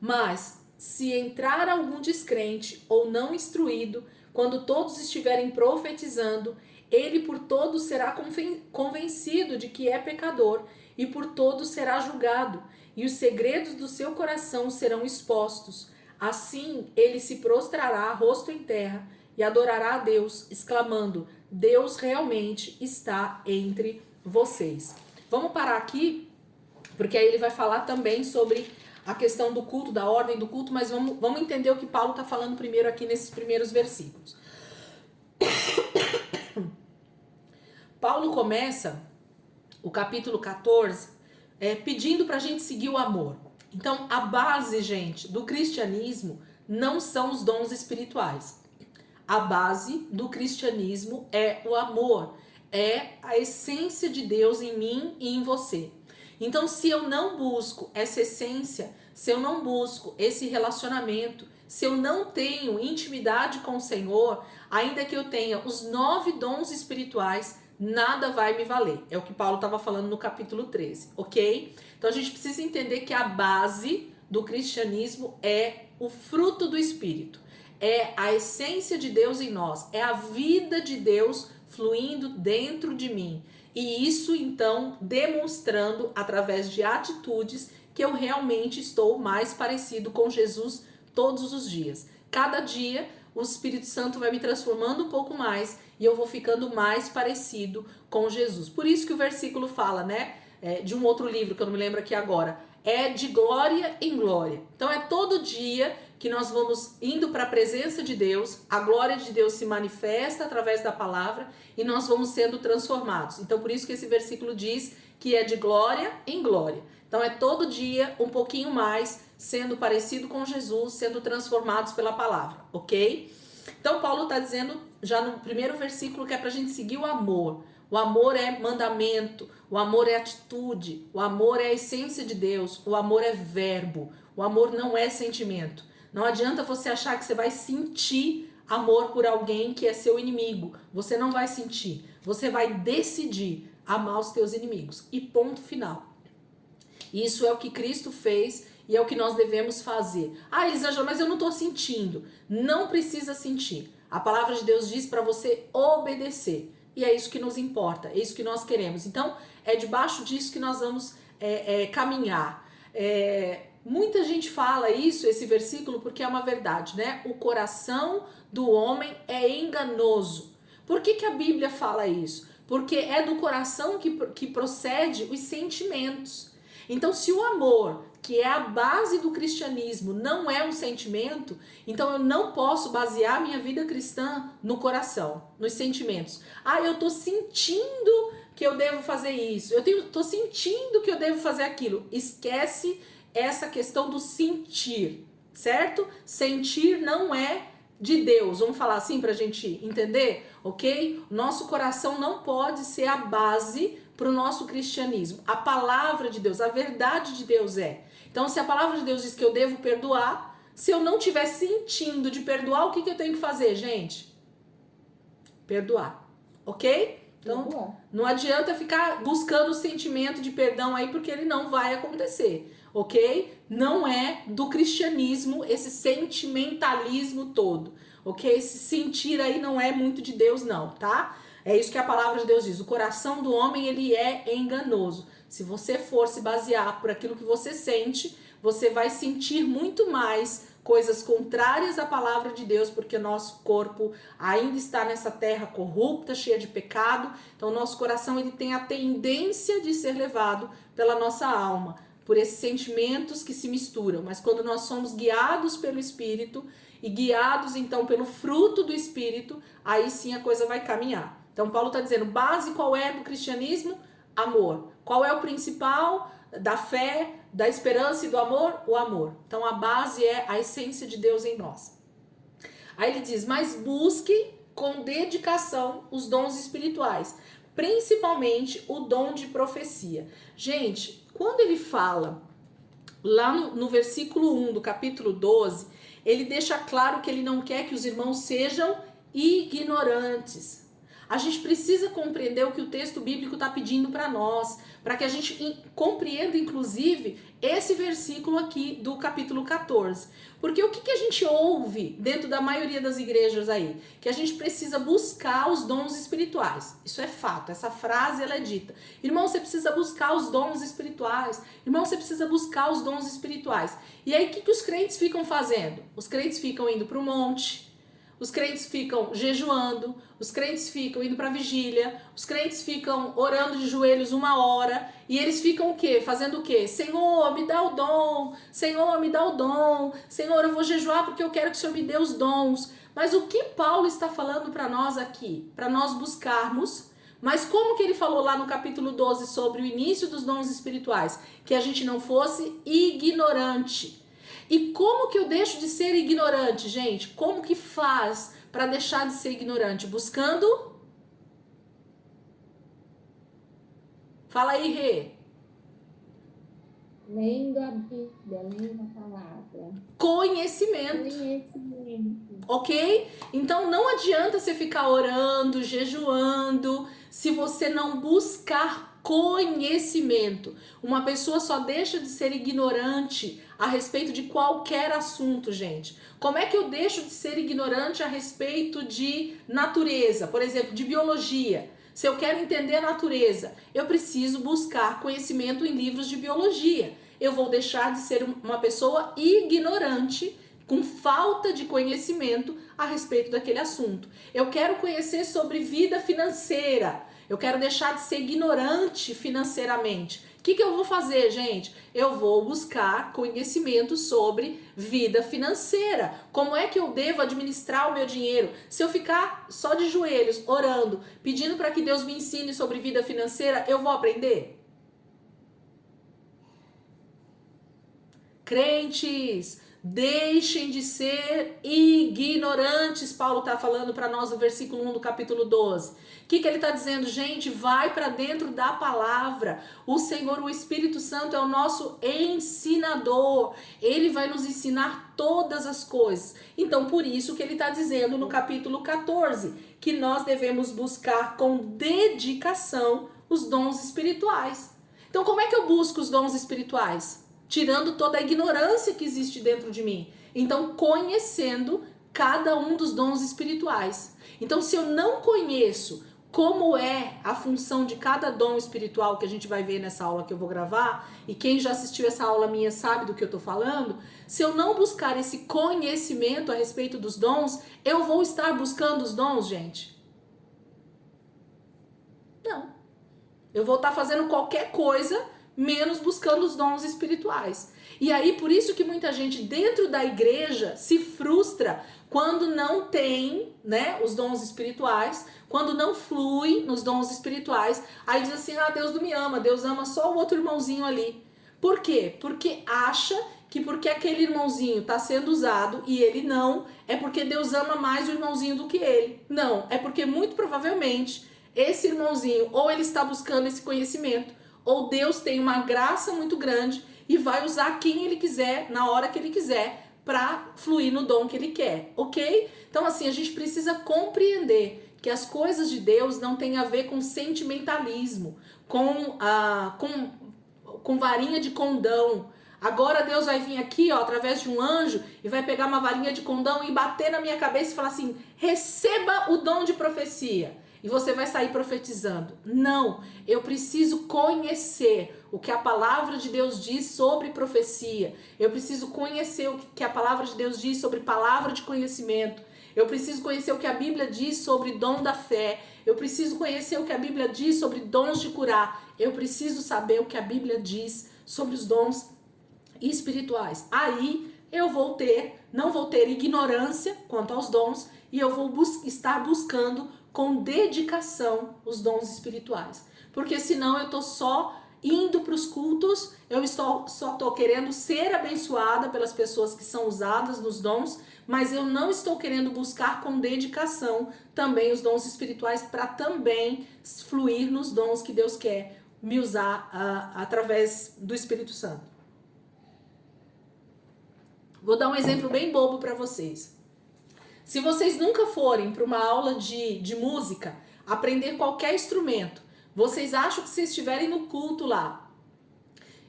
Mas, se entrar algum descrente ou não instruído, quando todos estiverem profetizando, ele por todos será convencido de que é pecador, e por todos será julgado, e os segredos do seu coração serão expostos. Assim, ele se prostrará rosto em terra e adorará a Deus, exclamando: Deus realmente está entre vocês. Vamos parar aqui, porque aí ele vai falar também sobre a questão do culto, da ordem do culto, mas vamos entender o que Paulo está falando primeiro aqui nesses primeiros versículos. Paulo começa o capítulo 14 pedindo para a gente seguir o amor. Então, a base, gente, do cristianismo não são os dons espirituais. A base do cristianismo é o amor, é a essência de Deus em mim e em você. Então, se eu não busco essa essência, se eu não busco esse relacionamento, se eu não tenho intimidade com o Senhor, ainda que eu tenha os 9 dons espirituais, nada vai me valer. É o que Paulo estava falando no capítulo 13, ok? Então, a gente precisa entender que a base do cristianismo é o fruto do Espírito. É a essência de Deus em nós, é a vida de Deus fluindo dentro de mim. E isso, então, demonstrando através de atitudes que eu realmente estou mais parecido com Jesus todos os dias. Cada dia, o Espírito Santo vai me transformando um pouco mais e eu vou ficando mais parecido com Jesus. Por isso que o versículo fala, né, de um outro livro que eu não me lembro aqui agora, é de glória em glória. Então, é todo dia que nós vamos indo para a presença de Deus, a glória de Deus se manifesta através da palavra e nós vamos sendo transformados. Então, por isso que esse versículo diz que é de glória em glória. Então, é todo dia um pouquinho mais sendo parecido com Jesus, sendo transformados pela palavra, ok? Então Paulo está dizendo já no primeiro versículo que é para a gente seguir o amor. O amor é mandamento, o amor é atitude, o amor é a essência de Deus, o amor é verbo, o amor não é sentimento. Não adianta você achar que você vai sentir amor por alguém que é seu inimigo. Você não vai sentir, você vai decidir amar os teus inimigos. E ponto final. Isso é o que Cristo fez e é o que nós devemos fazer. Ah, Elisângela, mas eu não estou sentindo. Não precisa sentir. A palavra de Deus diz para você obedecer. E é isso que nos importa, é isso que nós queremos. Então, é debaixo disso que nós vamos caminhar. Muita gente fala isso, esse versículo, porque é uma verdade, né? O coração do homem é enganoso. Por que a Bíblia fala isso? Porque é do coração que procede os sentimentos. Então, se o amor, que é a base do cristianismo, não é um sentimento, então eu não posso basear minha vida cristã no coração, nos sentimentos. Ah, eu tô sentindo que eu devo fazer isso, tô sentindo que eu devo fazer aquilo. Esquece essa questão do sentir, certo? Sentir não é de Deus, vamos falar assim pra gente entender, ok? Nosso coração não pode ser a base para o nosso cristianismo. A palavra de Deus, a verdade de Deus é. Então, se a palavra de Deus diz que eu devo perdoar, se eu não estiver sentindo de perdoar, o que eu tenho que fazer, gente? Perdoar, ok? Então, não adianta ficar buscando o sentimento de perdão aí, porque ele não vai acontecer, ok? Não é do cristianismo esse sentimentalismo todo, ok? Esse sentir aí não é muito de Deus não, tá? É isso que a palavra de Deus diz. O coração do homem, ele é enganoso. Se você for se basear por aquilo que você sente, você vai sentir muito mais coisas contrárias à palavra de Deus, porque nosso corpo ainda está nessa terra corrupta, cheia de pecado. Então, nosso coração, ele tem a tendência de ser levado pela nossa alma, por esses sentimentos que se misturam. Mas quando nós somos guiados pelo Espírito e guiados, então, pelo fruto do Espírito, aí sim a coisa vai caminhar. Então, Paulo está dizendo, base qual é do cristianismo? Amor. Qual é o principal da fé, da esperança e do amor? O amor. Então, a base é a essência de Deus em nós. Aí ele diz, mas busque com dedicação os dons espirituais, principalmente o dom de profecia. Gente, quando ele fala lá no versículo 1 do capítulo 12, ele deixa claro que ele não quer que os irmãos sejam ignorantes. A gente precisa compreender o que o texto bíblico está pedindo para nós, para que a gente compreenda, inclusive, esse versículo aqui do capítulo 14. Porque o que a gente ouve dentro da maioria das igrejas aí? Que a gente precisa buscar os dons espirituais. Isso é fato, essa frase ela é dita. Irmão, você precisa buscar os dons espirituais. Irmão, você precisa buscar os dons espirituais. E aí, o que os crentes ficam fazendo? Os crentes ficam indo para o monte. Os crentes ficam jejuando, os crentes ficam indo para vigília, os crentes ficam orando de joelhos 1 hora, e eles ficam o quê? Fazendo o quê? Senhor, me dá o dom, Senhor, me dá o dom, Senhor, eu vou jejuar porque eu quero que o Senhor me dê os dons. Mas o que Paulo está falando para nós aqui? Para nós buscarmos, mas como que ele falou lá no capítulo 12 sobre o início dos dons espirituais? Que a gente não fosse ignorante. E como que eu deixo de ser ignorante, gente? Como que faz para deixar de ser ignorante? Buscando? Fala aí, Rê. Lendo a Bíblia, lendo a palavra. Conhecimento. Ok? Então não adianta você ficar orando, jejuando, se você não buscar conhecimento. Uma pessoa só deixa de ser ignorante a respeito de qualquer assunto, gente. Como é que eu deixo de ser ignorante a respeito de natureza, por exemplo, de biologia? Se eu quero entender a natureza, eu preciso buscar conhecimento em livros de biologia. Eu vou deixar de ser uma pessoa ignorante, com falta de conhecimento a respeito daquele assunto. Eu quero conhecer sobre vida financeira. Eu quero deixar de ser ignorante financeiramente. O que eu vou fazer, gente? Eu vou buscar conhecimento sobre vida financeira. Como é que eu devo administrar o meu dinheiro? Se eu ficar só de joelhos, orando, pedindo para que Deus me ensine sobre vida financeira, eu vou aprender? Crentes, Deixem de ser ignorantes, Paulo está falando para nós no versículo 1 do capítulo 12. O que ele está dizendo? Gente, vai para dentro da palavra. O Senhor, o Espírito Santo é o nosso ensinador. Ele vai nos ensinar todas as coisas. Então, por isso que ele está dizendo no capítulo 14, que nós devemos buscar com dedicação os dons espirituais. Então, como é que eu busco os dons espirituais? Tirando toda a ignorância que existe dentro de mim. Então, conhecendo cada um dos dons espirituais. Então, se eu não conheço como é a função de cada dom espiritual que a gente vai ver nessa aula que eu vou gravar, e quem já assistiu essa aula minha sabe do que eu tô falando, se eu não buscar esse conhecimento a respeito dos dons, eu vou estar buscando os dons, gente? Não. Eu vou estar fazendo qualquer coisa menos buscando os dons espirituais. E aí, por isso que muita gente dentro da igreja se frustra quando não tem, né, os dons espirituais, quando não flui nos dons espirituais. Aí diz assim, Deus não me ama, Deus ama só o outro irmãozinho ali. Por quê? Porque acha que porque aquele irmãozinho está sendo usado e ele não, é porque Deus ama mais o irmãozinho do que ele. Não, é porque muito provavelmente esse irmãozinho ou ele está buscando esse conhecimento, ou Deus tem uma graça muito grande e vai usar quem ele quiser, na hora que ele quiser, para fluir no dom que ele quer, ok? Então, assim, a gente precisa compreender que as coisas de Deus não têm a ver com sentimentalismo, com varinha de condão. Agora Deus vai vir aqui, ó, através de um anjo, e vai pegar uma varinha de condão e bater na minha cabeça e falar assim, receba o dom de profecia. E você vai sair profetizando. Não, eu preciso conhecer o que a palavra de Deus diz sobre profecia. Eu preciso conhecer o que a palavra de Deus diz sobre palavra de conhecimento. Eu preciso conhecer o que a Bíblia diz sobre dom da fé. Eu preciso conhecer o que a Bíblia diz sobre dons de curar. Eu preciso saber o que a Bíblia diz sobre os dons espirituais. Aí eu não vou ter ignorância quanto aos dons e eu vou estar buscando com dedicação os dons espirituais. Porque senão eu estou só indo para os cultos, eu só estou querendo ser abençoada pelas pessoas que são usadas nos dons, mas eu não estou querendo buscar com dedicação também os dons espirituais para também fluir nos dons que Deus quer me usar através do Espírito Santo. Vou dar um exemplo bem bobo para vocês. Se vocês nunca forem para uma aula de música, aprender qualquer instrumento, vocês acham que se estiverem no culto lá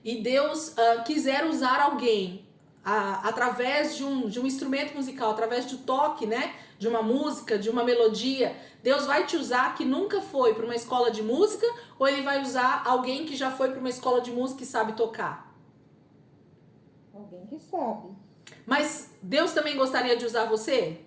e Deus quiser usar alguém através de um instrumento musical, através do toque, né, de uma música, de uma melodia, Deus vai te usar que nunca foi para uma escola de música ou ele vai usar alguém que já foi para uma escola de música e sabe tocar? Alguém que sabe. Mas Deus também gostaria de usar você?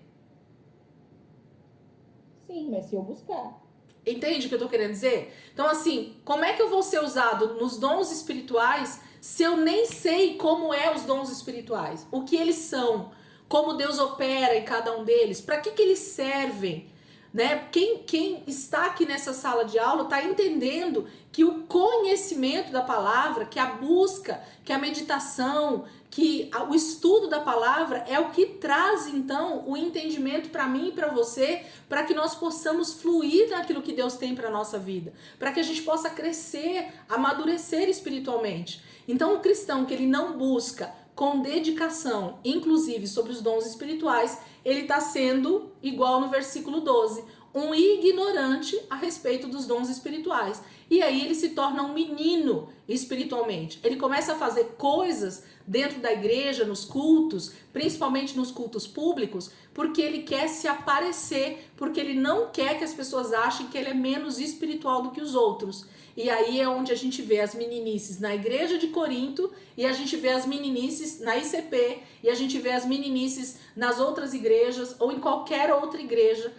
Sim, mas se eu buscar. Entende o que eu tô querendo dizer? Então, assim, como é que eu vou ser usado nos dons espirituais se eu nem sei como é os dons espirituais? O que eles são? Como Deus opera em cada um deles? Para que eles servem? Né? Quem está aqui nessa sala de aula está entendendo que o conhecimento da palavra, que a busca, que a meditação, que o estudo da palavra é o que traz então o entendimento para mim e para você, para que nós possamos fluir naquilo que Deus tem para nossa vida, para que a gente possa crescer, amadurecer espiritualmente. Então o cristão que ele não busca com dedicação, inclusive sobre os dons espirituais, ele está sendo, igual no versículo 12, um ignorante a respeito dos dons espirituais. E aí ele se torna um menino espiritualmente. Ele começa a fazer coisas dentro da igreja, nos cultos, principalmente nos cultos públicos, porque ele quer se aparecer, porque ele não quer que as pessoas achem que ele é menos espiritual do que os outros. E aí é onde a gente vê as meninices na igreja de Corinto, e a gente vê as meninices na ICP, e a gente vê as meninices nas outras igrejas, ou em qualquer outra igreja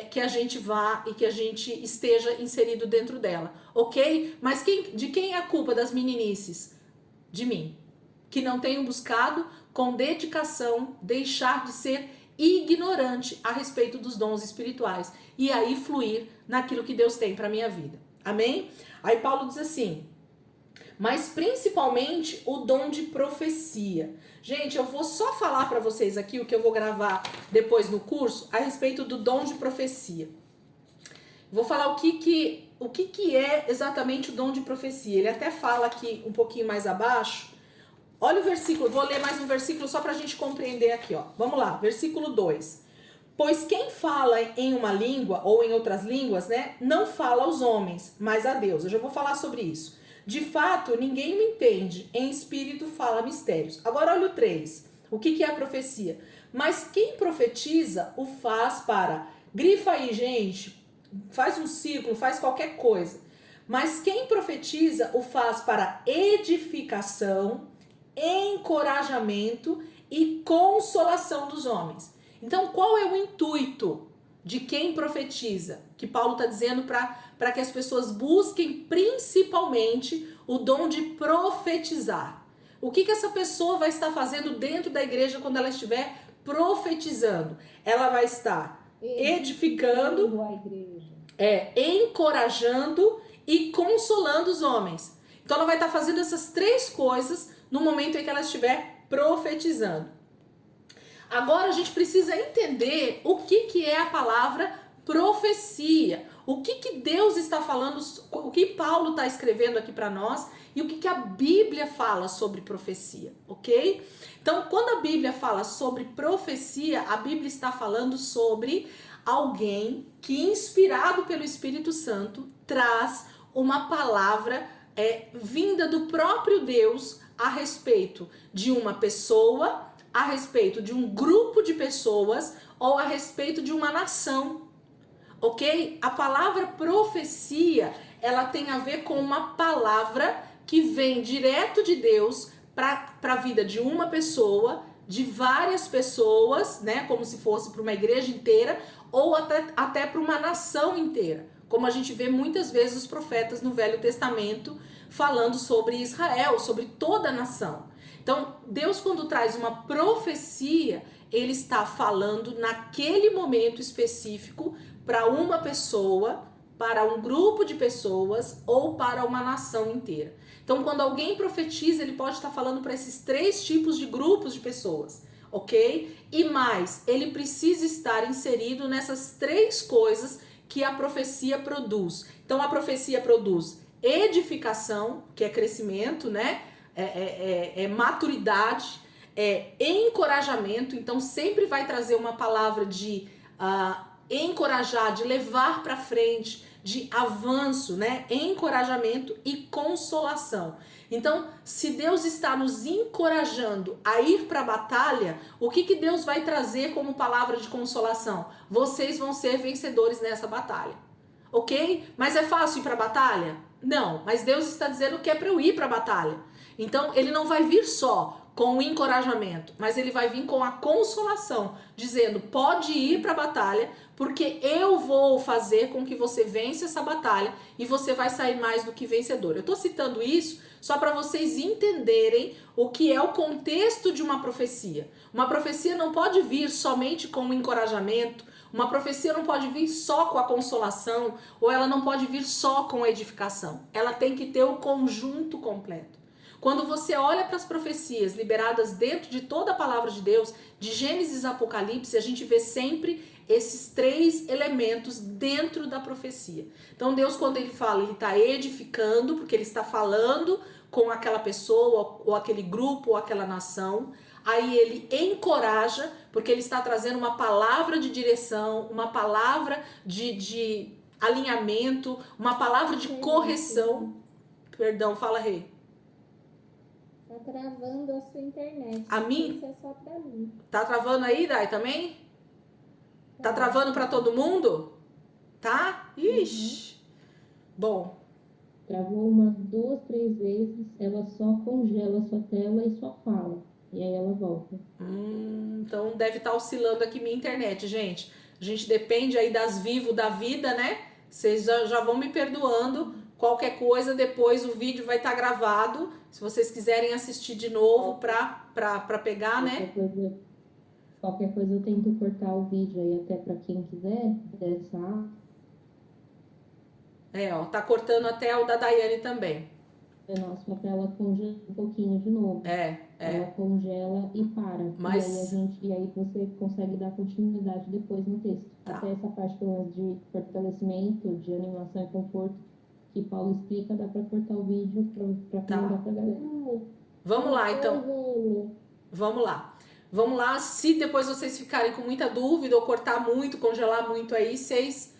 que a gente vá e que a gente esteja inserido dentro dela, ok? Mas de quem é a culpa das meninices? De mim, que não tenho buscado com dedicação deixar de ser ignorante a respeito dos dons espirituais, e aí fluir naquilo que Deus tem para minha vida. Amém? Aí Paulo diz assim, mas principalmente o dom de profecia. Gente, eu vou só falar para vocês aqui o que eu vou gravar depois no curso a respeito do dom de profecia. Vou falar o que é exatamente o dom de profecia. Ele até fala aqui um pouquinho mais abaixo. Olha o versículo, vou ler mais um versículo só para a gente compreender aqui, ó. Vamos lá, versículo 2. Pois quem fala em uma língua ou em outras línguas, né, não fala aos homens, mas a Deus. Eu já vou falar sobre isso. De fato, ninguém me entende, em espírito fala mistérios. Agora olha o 3. O que é a profecia? Mas quem profetiza o faz para... Grifa aí, gente. Faz um círculo, faz qualquer coisa. Mas quem profetiza o faz para edificação, encorajamento e consolação dos homens. Então, qual é o intuito de quem profetiza? Que Paulo está dizendo para que as pessoas busquem principalmente o dom de profetizar. O que essa pessoa vai estar fazendo dentro da igreja quando ela estiver profetizando? Ela vai estar edificando a igreja. Encorajando e consolando os homens. Então ela vai estar fazendo essas 3 coisas no momento em que ela estiver profetizando. Agora a gente precisa entender o que é a palavra profecia. O que Deus está falando, o que Paulo está escrevendo aqui para nós e o que a Bíblia fala sobre profecia, ok? Então, quando a Bíblia fala sobre profecia, a Bíblia está falando sobre alguém que, inspirado pelo Espírito Santo, traz uma palavra vinda do próprio Deus a respeito de uma pessoa, a respeito de um grupo de pessoas ou a respeito de uma nação, ok? A palavra profecia, ela tem a ver com uma palavra que vem direto de Deus para a vida de uma pessoa, de várias pessoas, né? Como se fosse para uma igreja inteira ou até para uma nação inteira. Como a gente vê muitas vezes os profetas no Velho Testamento falando sobre Israel, sobre toda a nação. Então, Deus, quando traz uma profecia, ele está falando naquele momento específico para uma pessoa, para um grupo de pessoas ou para uma nação inteira. Então, quando alguém profetiza, ele pode estar falando para esses 3 tipos de grupos de pessoas, ok? E mais, ele precisa estar inserido nessas 3 coisas que a profecia produz. Então, a profecia produz edificação, que é crescimento, né? Maturidade, encorajamento. Então, sempre vai trazer uma palavra de encorajar, de levar para frente, de avanço, né? Encorajamento e consolação. Então, se Deus está nos encorajando a ir para a batalha, o que Deus vai trazer como palavra de consolação? Vocês vão ser vencedores nessa batalha, ok? Mas é fácil ir para a batalha? Não, mas Deus está dizendo que é para eu ir para a batalha. Então, ele não vai vir só com o encorajamento, mas ele vai vir com a consolação, dizendo, pode ir para a batalha, porque eu vou fazer com que você vença essa batalha e você vai sair mais do que vencedor. Eu estou citando isso só para vocês entenderem o que é o contexto de uma profecia. Uma profecia não pode vir somente com o encorajamento, uma profecia não pode vir só com a consolação, ou ela não pode vir só com a edificação. Ela tem que ter o conjunto completo. Quando você olha para as profecias liberadas dentro de toda a palavra de Deus, de Gênesis a Apocalipse, a gente vê sempre esses 3 elementos dentro da profecia. Então Deus, quando ele fala, ele está edificando, porque ele está falando com aquela pessoa, ou aquele grupo, ou aquela nação. Aí ele encoraja, porque ele está trazendo uma palavra de direção, uma palavra de alinhamento, uma palavra de correção. Perdão, fala, Rei. Tá travando a sua internet. A mim? Isso é só pra mim. Tá travando aí, Dai, também? Tá travando pra todo mundo? Tá? Ixi. Bom. Travou umas 2, 3 vezes, ela só congela a sua tela e só fala. E aí ela volta. Então deve estar oscilando aqui minha internet, gente. A gente depende aí das Vivo da vida, né? Vocês já vão me perdoando. Qualquer coisa, depois o vídeo vai estar gravado. Se vocês quiserem assistir de novo pra pegar, né? Qualquer coisa eu tento cortar o vídeo aí até pra quem quiser dessa. Ó, tá cortando até o da Daiane também. Nossa, para ela congela um pouquinho de novo. Ela congela e para. Mas- E aí você consegue dar continuidade depois no texto. Tá. Até essa parte pelo menos de fortalecimento, de animação e conforto, que Paulo explica, dá para cortar o vídeo para Tá. mandar pra galera. Vamos lá, então. Vamos lá. Vamos lá. Se depois vocês ficarem com muita dúvida ou cortar muito, congelar muito aí, vocês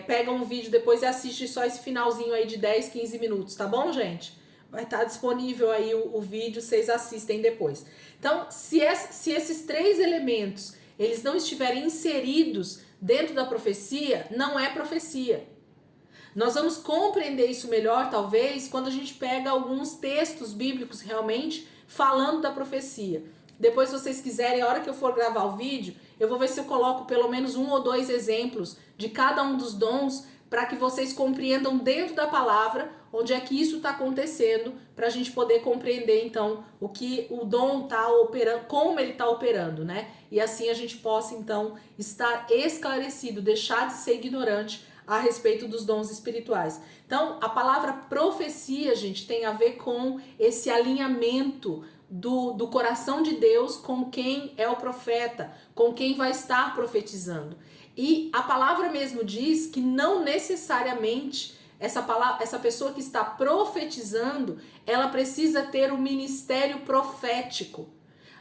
pegam o vídeo depois e assistem só esse finalzinho aí de 10, 15 minutos, tá bom, gente? Vai estar disponível aí o vídeo, vocês assistem depois. Então, se esses 3 elementos, eles não estiverem inseridos dentro da profecia, não é profecia. Nós vamos compreender isso melhor, talvez, quando a gente pega alguns textos bíblicos realmente falando da profecia. Depois, se vocês quiserem, a hora que eu for gravar o vídeo, eu vou ver se eu coloco pelo menos 1 ou 2 exemplos de cada um dos dons para que vocês compreendam dentro da palavra onde é que isso está acontecendo, para a gente poder compreender, então, o que o dom está operando, como ele está operando, né? E assim a gente possa, então, estar esclarecido, deixar de ser ignorante a respeito dos dons espirituais. Então, a palavra profecia, gente, tem a ver com esse alinhamento do coração de Deus com quem é o profeta, com quem vai estar profetizando. E a palavra mesmo diz que não necessariamente essa pessoa que está profetizando, ela precisa ter o ministério profético.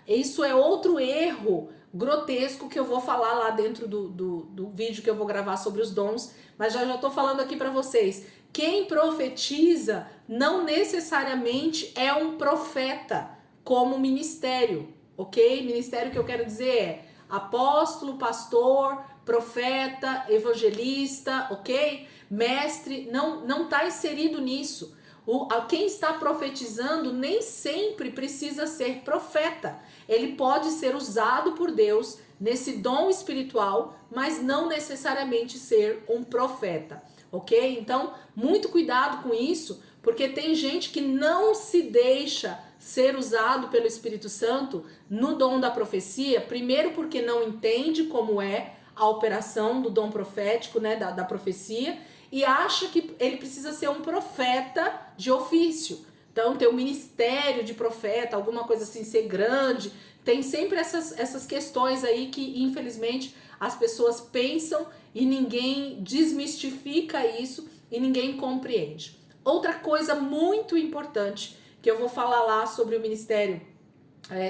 Isso é outro erro grotesco que eu vou falar lá dentro do vídeo que eu vou gravar sobre os dons, mas já estou falando aqui para vocês. Quem profetiza não necessariamente é um profeta como ministério, ok? Ministério que eu quero dizer é apóstolo, pastor, profeta, evangelista, ok? Mestre, não está inserido nisso. Quem está profetizando nem sempre precisa ser profeta. Ele pode ser usado por Deus nesse dom espiritual, mas não necessariamente ser um profeta, ok? Então, muito cuidado com isso, porque tem gente que não se deixa ser usado pelo Espírito Santo no dom da profecia, primeiro porque não entende como é a operação do dom profético, né, da profecia, e acha que ele precisa ser um profeta de ofício. Então, ter um ministério de profeta, alguma coisa assim, ser grande. Tem sempre essas questões aí que, infelizmente, as pessoas pensam e ninguém desmistifica isso e ninguém compreende. Outra coisa muito importante que eu vou falar lá sobre o ministério,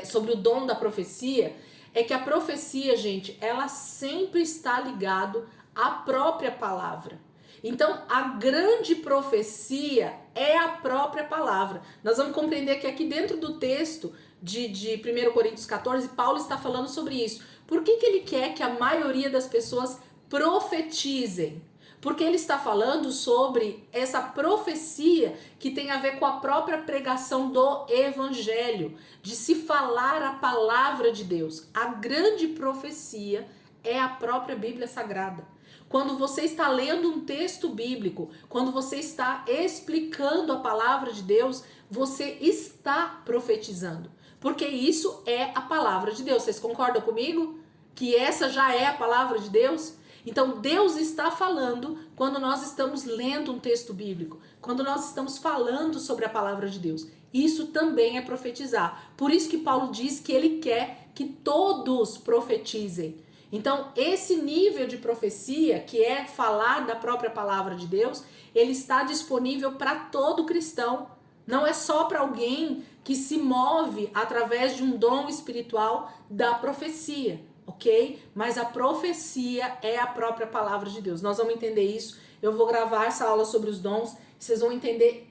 sobre o dom da profecia, é que a profecia, gente, ela sempre está ligado à própria palavra. Então, a grande profecia é a própria palavra. Nós vamos compreender que aqui dentro do texto de 1 Coríntios 14, Paulo está falando sobre isso. Por que ele quer que a maioria das pessoas profetizem? Porque ele está falando sobre essa profecia que tem a ver com a própria pregação do evangelho, de se falar a palavra de Deus. A grande profecia é a própria Bíblia Sagrada. Quando você está lendo um texto bíblico, quando você está explicando a palavra de Deus, você está profetizando. Porque isso é a palavra de Deus. Vocês concordam comigo? Que essa já é a palavra de Deus? Então, Deus está falando quando nós estamos lendo um texto bíblico, quando nós estamos falando sobre a palavra de Deus. Isso também é profetizar. Por isso que Paulo diz que ele quer que todos profetizem. Então, esse nível de profecia, que é falar da própria palavra de Deus, ele está disponível para todo cristão. Não é só para alguém que se move através de um dom espiritual da profecia, ok? Mas a profecia é a própria palavra de Deus. Nós vamos entender isso. Eu vou gravar essa aula sobre os dons. Vocês vão entender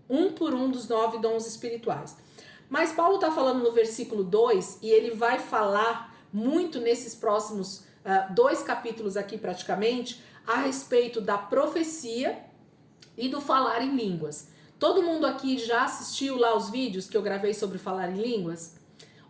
um por um dos 9 dons espirituais. Mas Paulo está falando no versículo 2 e ele vai falar muito nesses próximos 2 capítulos aqui praticamente a respeito da profecia e do falar em línguas. Todo mundo aqui já assistiu lá os vídeos que eu gravei sobre falar em línguas?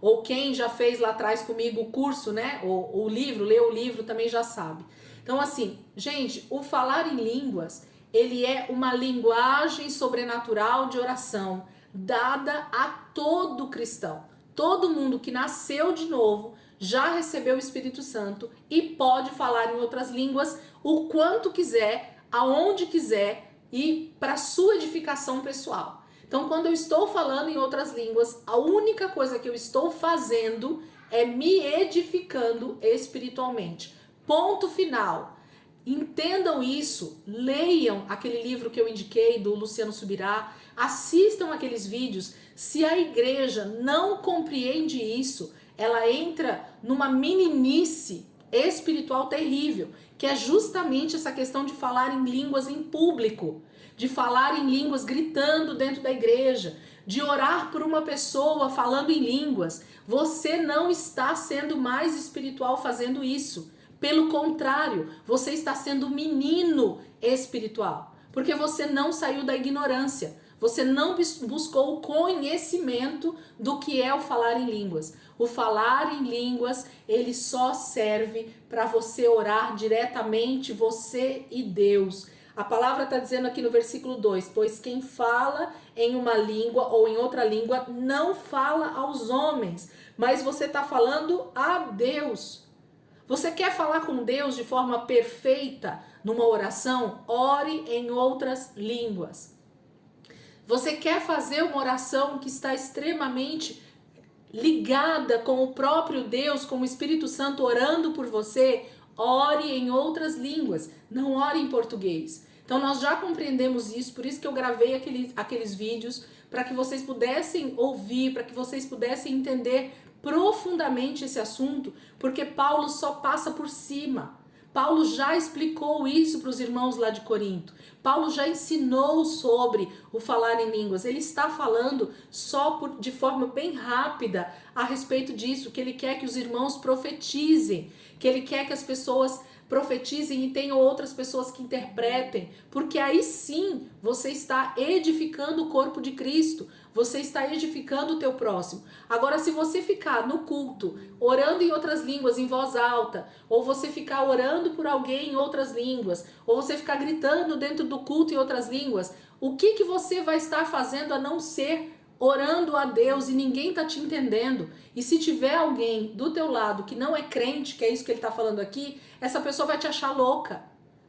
Ou quem já fez lá atrás comigo o curso, né? O livro, leu o livro, também já sabe. Então assim, gente, o falar em línguas, ele é uma linguagem sobrenatural de oração dada a todo cristão. Todo mundo que nasceu de novo já recebeu o Espírito Santo e pode falar em outras línguas o quanto quiser, aonde quiser e para sua edificação pessoal. Então, quando eu estou falando em outras línguas, a única coisa que eu estou fazendo é me edificando espiritualmente. Ponto final. Entendam isso, leiam aquele livro que eu indiquei do Luciano Subirá, assistam aqueles vídeos. Se a igreja não compreende isso, ela entra numa meninice espiritual terrível, que é justamente essa questão de falar em línguas em público, de falar em línguas gritando dentro da igreja, de orar por uma pessoa falando em línguas. Você não está sendo mais espiritual fazendo isso. Pelo contrário, você está sendo menino espiritual, porque você não saiu da ignorância, você não buscou o conhecimento do que é o falar em línguas. O falar em línguas, ele só serve para você orar diretamente, você e Deus. A palavra está dizendo aqui no versículo 2, pois quem fala em uma língua ou em outra língua não fala aos homens, mas você está falando a Deus. Você quer falar com Deus de forma perfeita numa oração? Ore em outras línguas. Você quer fazer uma oração que está extremamente ligada com o próprio Deus, com o Espírito Santo orando por você? Ore em outras línguas, não ore em português. Então nós já compreendemos isso, por isso que eu gravei aqueles vídeos, para que vocês pudessem ouvir, para que vocês pudessem entender profundamente esse assunto, porque Paulo só passa por cima. Paulo já explicou isso para os irmãos lá de Corinto. Paulo já ensinou sobre o falar em línguas. Ele está falando só de forma bem rápida a respeito disso, que ele quer que os irmãos profetizem, que ele quer que as pessoas profetizem e tenham outras pessoas que interpretem, porque aí sim você está edificando o corpo de Cristo, você está edificando o teu próximo. Agora, se você ficar no culto orando em outras línguas em voz alta, ou você ficar orando por alguém em outras línguas, ou você ficar gritando dentro do culto em outras línguas, o que você vai estar fazendo a não ser orando a Deus e ninguém está te entendendo? E se tiver alguém do teu lado que não é crente, que é isso que ele está falando aqui, essa pessoa vai te achar louca,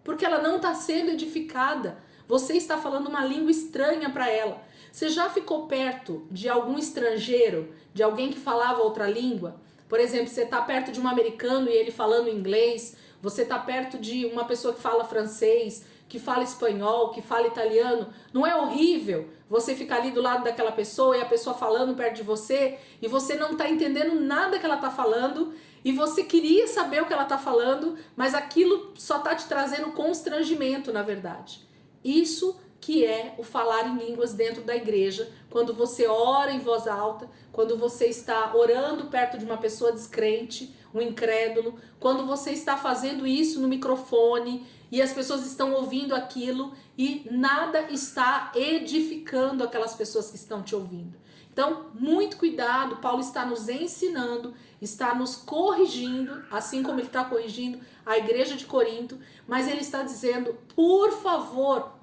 porque ela não está sendo edificada. Você está falando uma língua estranha para ela. Você já ficou perto de algum estrangeiro, de alguém que falava outra língua? Por exemplo, você está perto de um americano e ele falando inglês, você está perto de uma pessoa que fala francês, que fala espanhol, que fala italiano. Não é horrível você ficar ali do lado daquela pessoa e a pessoa falando perto de você e você não está entendendo nada que ela está falando e você queria saber o que ela está falando, mas aquilo só está te trazendo constrangimento, na verdade. Isso que é o falar em línguas dentro da igreja, quando você ora em voz alta, quando você está orando perto de uma pessoa descrente, um incrédulo, quando você está fazendo isso no microfone e as pessoas estão ouvindo aquilo e nada está edificando aquelas pessoas que estão te ouvindo. Então, muito cuidado, Paulo está nos ensinando, está nos corrigindo, assim como ele está corrigindo a igreja de Corinto, mas ele está dizendo, por favor,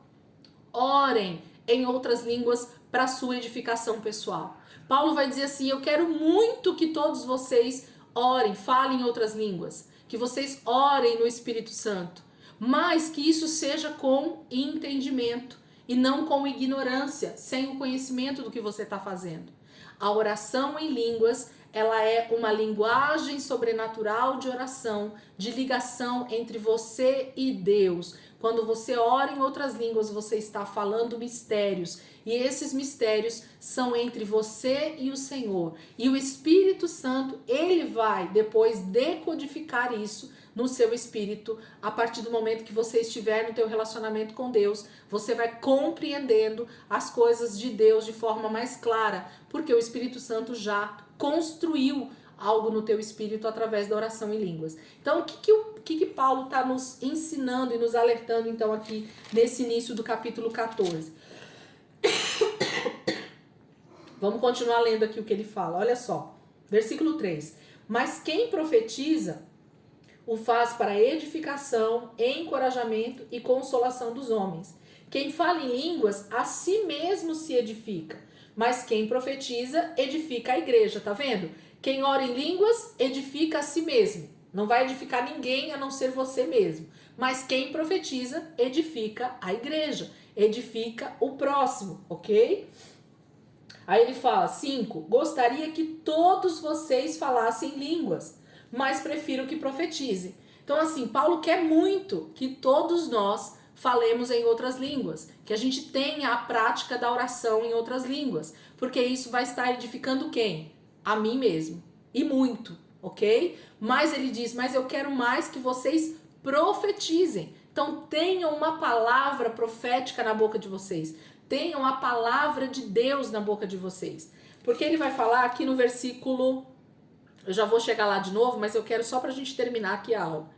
orem em outras línguas para sua edificação pessoal. Paulo vai dizer assim, eu quero muito que todos vocês orem, falem em outras línguas, que vocês orem no Espírito Santo, mas que isso seja com entendimento e não com ignorância, sem o conhecimento do que você está fazendo. A oração em línguas, ela é uma linguagem sobrenatural de oração, de ligação entre você e Deus. Quando você ora em outras línguas, você está falando mistérios. E esses mistérios são entre você e o Senhor. E o Espírito Santo, ele vai depois decodificar isso no seu espírito. A partir do momento que você estiver no teu relacionamento com Deus, você vai compreendendo as coisas de Deus de forma mais clara. Porque o Espírito Santo já construiu algo no teu espírito através da oração em línguas. Então, o que Paulo está nos ensinando e nos alertando, então, aqui nesse início do capítulo 14? Vamos continuar lendo aqui o que ele fala. Olha só, versículo 3. Mas quem profetiza o faz para edificação, encorajamento e consolação dos homens. Quem fala em línguas, a si mesmo se edifica. Mas quem profetiza, edifica a igreja, tá vendo? Quem ora em línguas, edifica a si mesmo. Não vai edificar ninguém a não ser você mesmo. Mas quem profetiza, edifica a igreja. Edifica o próximo, ok? Aí ele fala, 5, gostaria que todos vocês falassem línguas, mas prefiro que profetizem. Então assim, Paulo quer muito que todos nós falemos em outras línguas, que a gente tenha a prática da oração em outras línguas, porque isso vai estar edificando quem? A mim mesmo, e muito, ok? Mas ele diz, mas eu quero mais que vocês profetizem. Então tenham uma palavra profética na boca de vocês, tenham a palavra de Deus na boca de vocês, porque ele vai falar aqui no versículo, eu já vou chegar lá de novo, mas eu quero só pra gente terminar aqui a aula.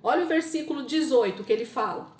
Olha o versículo 18 que ele fala.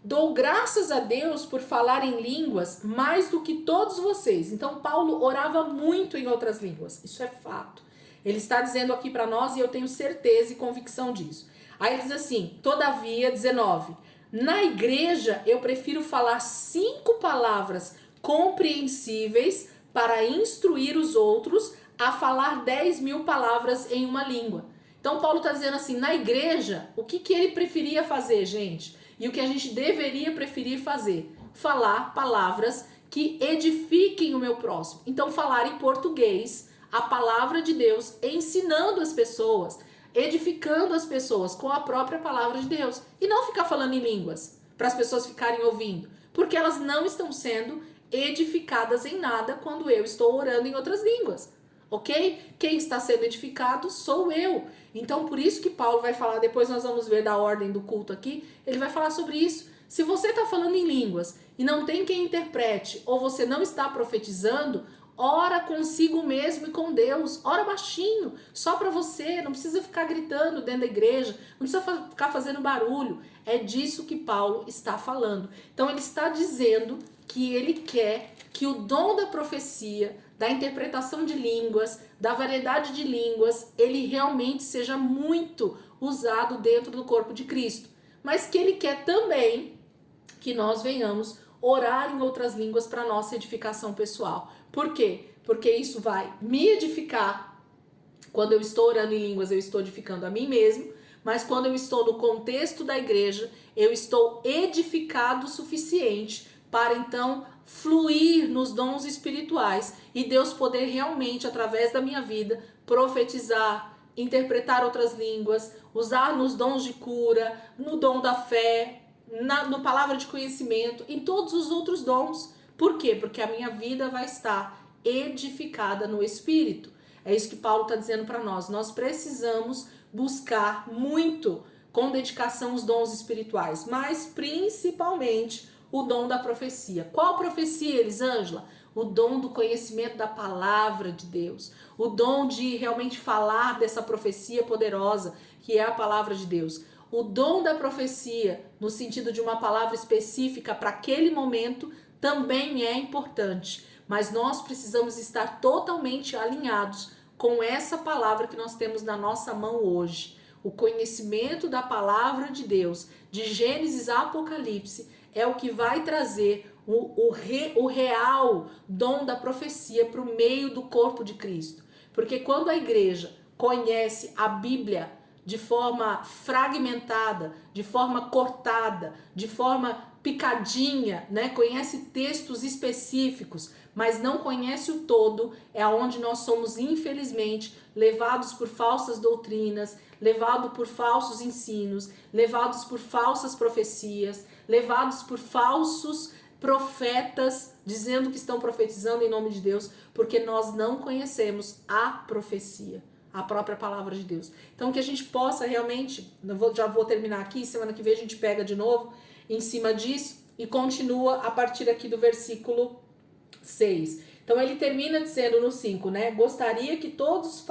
Dou graças a Deus por falar em línguas mais do que todos vocês. Então Paulo orava muito em outras línguas. Isso é fato. Ele está dizendo aqui para nós e eu tenho certeza e convicção disso. Aí ele diz assim, todavia, 19. Na igreja eu prefiro falar 5 palavras compreensíveis para instruir os outros a falar 10.000 palavras em uma língua. Então Paulo está dizendo assim, na igreja, o que ele preferia fazer, gente? E o que a gente deveria preferir fazer? Falar palavras que edifiquem o meu próximo. Então falar em português a palavra de Deus, ensinando as pessoas, edificando as pessoas com a própria palavra de Deus. E não ficar falando em línguas, para as pessoas ficarem ouvindo. Porque elas não estão sendo edificadas em nada quando eu estou orando em outras línguas. Ok? Quem está sendo edificado sou eu. Então, por isso que Paulo vai falar, depois nós vamos ver da ordem do culto aqui, ele vai falar sobre isso. Se você está falando em línguas e não tem quem interprete, ou você não está profetizando, ora consigo mesmo e com Deus. Ora baixinho, só para você, não precisa ficar gritando dentro da igreja, não precisa ficar fazendo barulho. É disso que Paulo está falando. Então, ele está dizendo que ele quer que o dom da profecia, da interpretação de línguas, da variedade de línguas, ele realmente seja muito usado dentro do corpo de Cristo. Mas que ele quer também que nós venhamos orar em outras línguas para nossa edificação pessoal. Por quê? Porque isso vai me edificar. Quando eu estou orando em línguas, eu estou edificando a mim mesmo. Mas quando eu estou no contexto da igreja, eu estou edificado o suficiente para então fluir nos dons espirituais e Deus poder realmente, através da minha vida, profetizar, interpretar outras línguas, usar nos dons de cura, no dom da fé, na palavra de conhecimento, em todos os outros dons. Por quê? Porque a minha vida vai estar edificada no Espírito. É isso que Paulo está dizendo para nós. Nós precisamos buscar muito, com dedicação, os dons espirituais, mas principalmente o dom da profecia. Qual profecia, Elisângela? O dom do conhecimento da palavra de Deus. O dom de realmente falar dessa profecia poderosa, que é a palavra de Deus. O dom da profecia, no sentido de uma palavra específica para aquele momento, também é importante. Mas nós precisamos estar totalmente alinhados com essa palavra que nós temos na nossa mão hoje. O conhecimento da palavra de Deus, de Gênesis a Apocalipse, é o que vai trazer o real dom da profecia para o meio do corpo de Cristo. Porque quando a igreja conhece a Bíblia de forma fragmentada, de forma cortada, de forma picadinha, né? Conhece textos específicos, mas não conhece o todo, é onde nós somos, infelizmente, levados por falsas doutrinas, levados por falsos ensinos, levados por falsas profecias, levados por falsos profetas dizendo que estão profetizando em nome de Deus, porque nós não conhecemos a profecia, a própria palavra de Deus. Então que a gente possa realmente, já vou terminar aqui, semana que vem a gente pega de novo em cima disso e continua a partir aqui do versículo 6. Então ele termina dizendo no 5, né? Gostaria que todos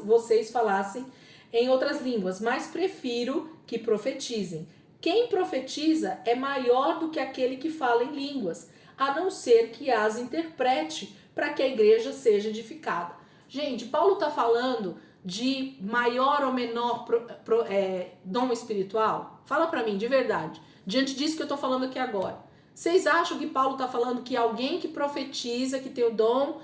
vocês falassem em outras línguas, mas prefiro que profetizem. Quem profetiza é maior do que aquele que fala em línguas, a não ser que as interprete para que a igreja seja edificada. Gente, Paulo está falando de maior ou menor dom espiritual? Fala para mim, de verdade. Diante disso que eu estou falando aqui agora. Vocês acham que Paulo está falando que alguém que profetiza, que tem o dom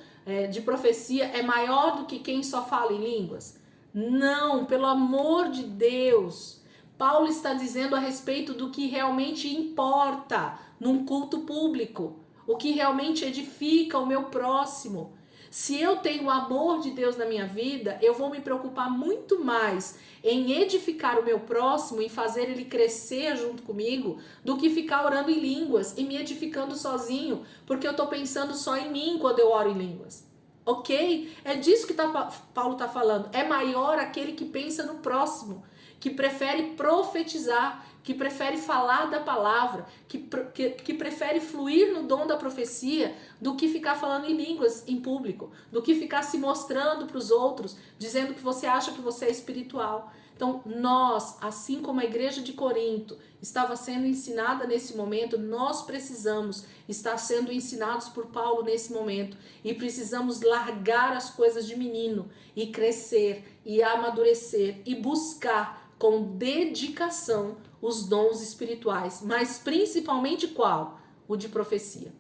de profecia, é maior do que quem só fala em línguas? Não, pelo amor de Deus. Paulo está dizendo a respeito do que realmente importa num culto público, o que realmente edifica o meu próximo. Se eu tenho o amor de Deus na minha vida, eu vou me preocupar muito mais em edificar o meu próximo, em fazer ele crescer junto comigo, do que ficar orando em línguas e me edificando sozinho, porque eu estou pensando só em mim quando eu oro em línguas. Ok? É disso que Paulo está falando. É maior aquele que pensa no próximo, que prefere profetizar, que prefere falar da palavra, que prefere fluir no dom da profecia do que ficar falando em línguas em público, do que ficar se mostrando para os outros, dizendo que você acha que você é espiritual. Então, nós, assim como a igreja de Corinto estava sendo ensinada nesse momento, nós precisamos estar sendo ensinados por Paulo nesse momento e precisamos largar as coisas de menino e crescer e amadurecer e buscar com dedicação os dons espirituais, mas principalmente qual? O de profecia.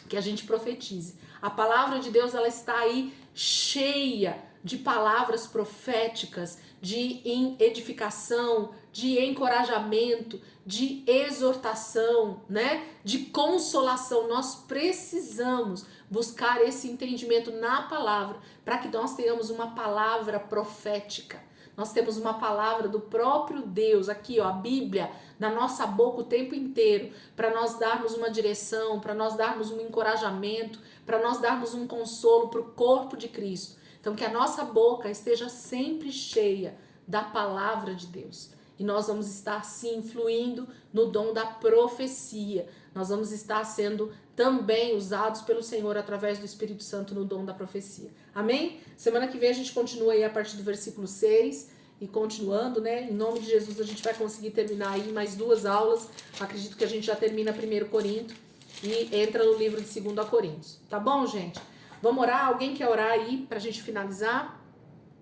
Que a gente profetize. A palavra de Deus, ela está aí cheia de palavras proféticas, de edificação, de encorajamento, de exortação, né? De consolação. Nós precisamos buscar esse entendimento na palavra para que nós tenhamos uma palavra profética. Nós temos uma palavra do próprio Deus, aqui ó, a Bíblia, na nossa boca o tempo inteiro, para nós darmos uma direção, para nós darmos um encorajamento, para nós darmos um consolo para o corpo de Cristo. Então que a nossa boca esteja sempre cheia da palavra de Deus. E nós vamos estar sim fluindo no dom da profecia. Nós vamos estar sendo também usados pelo Senhor através do Espírito Santo no dom da profecia. Amém? Semana que vem a gente continua aí a partir do versículo 6 e continuando, né? Em nome de Jesus a gente vai conseguir terminar aí mais 2 aulas. Acredito que a gente já termina 1 Corinto e entra no livro de 2 Coríntios. Tá bom, gente? Vamos orar? Alguém quer orar aí pra gente finalizar?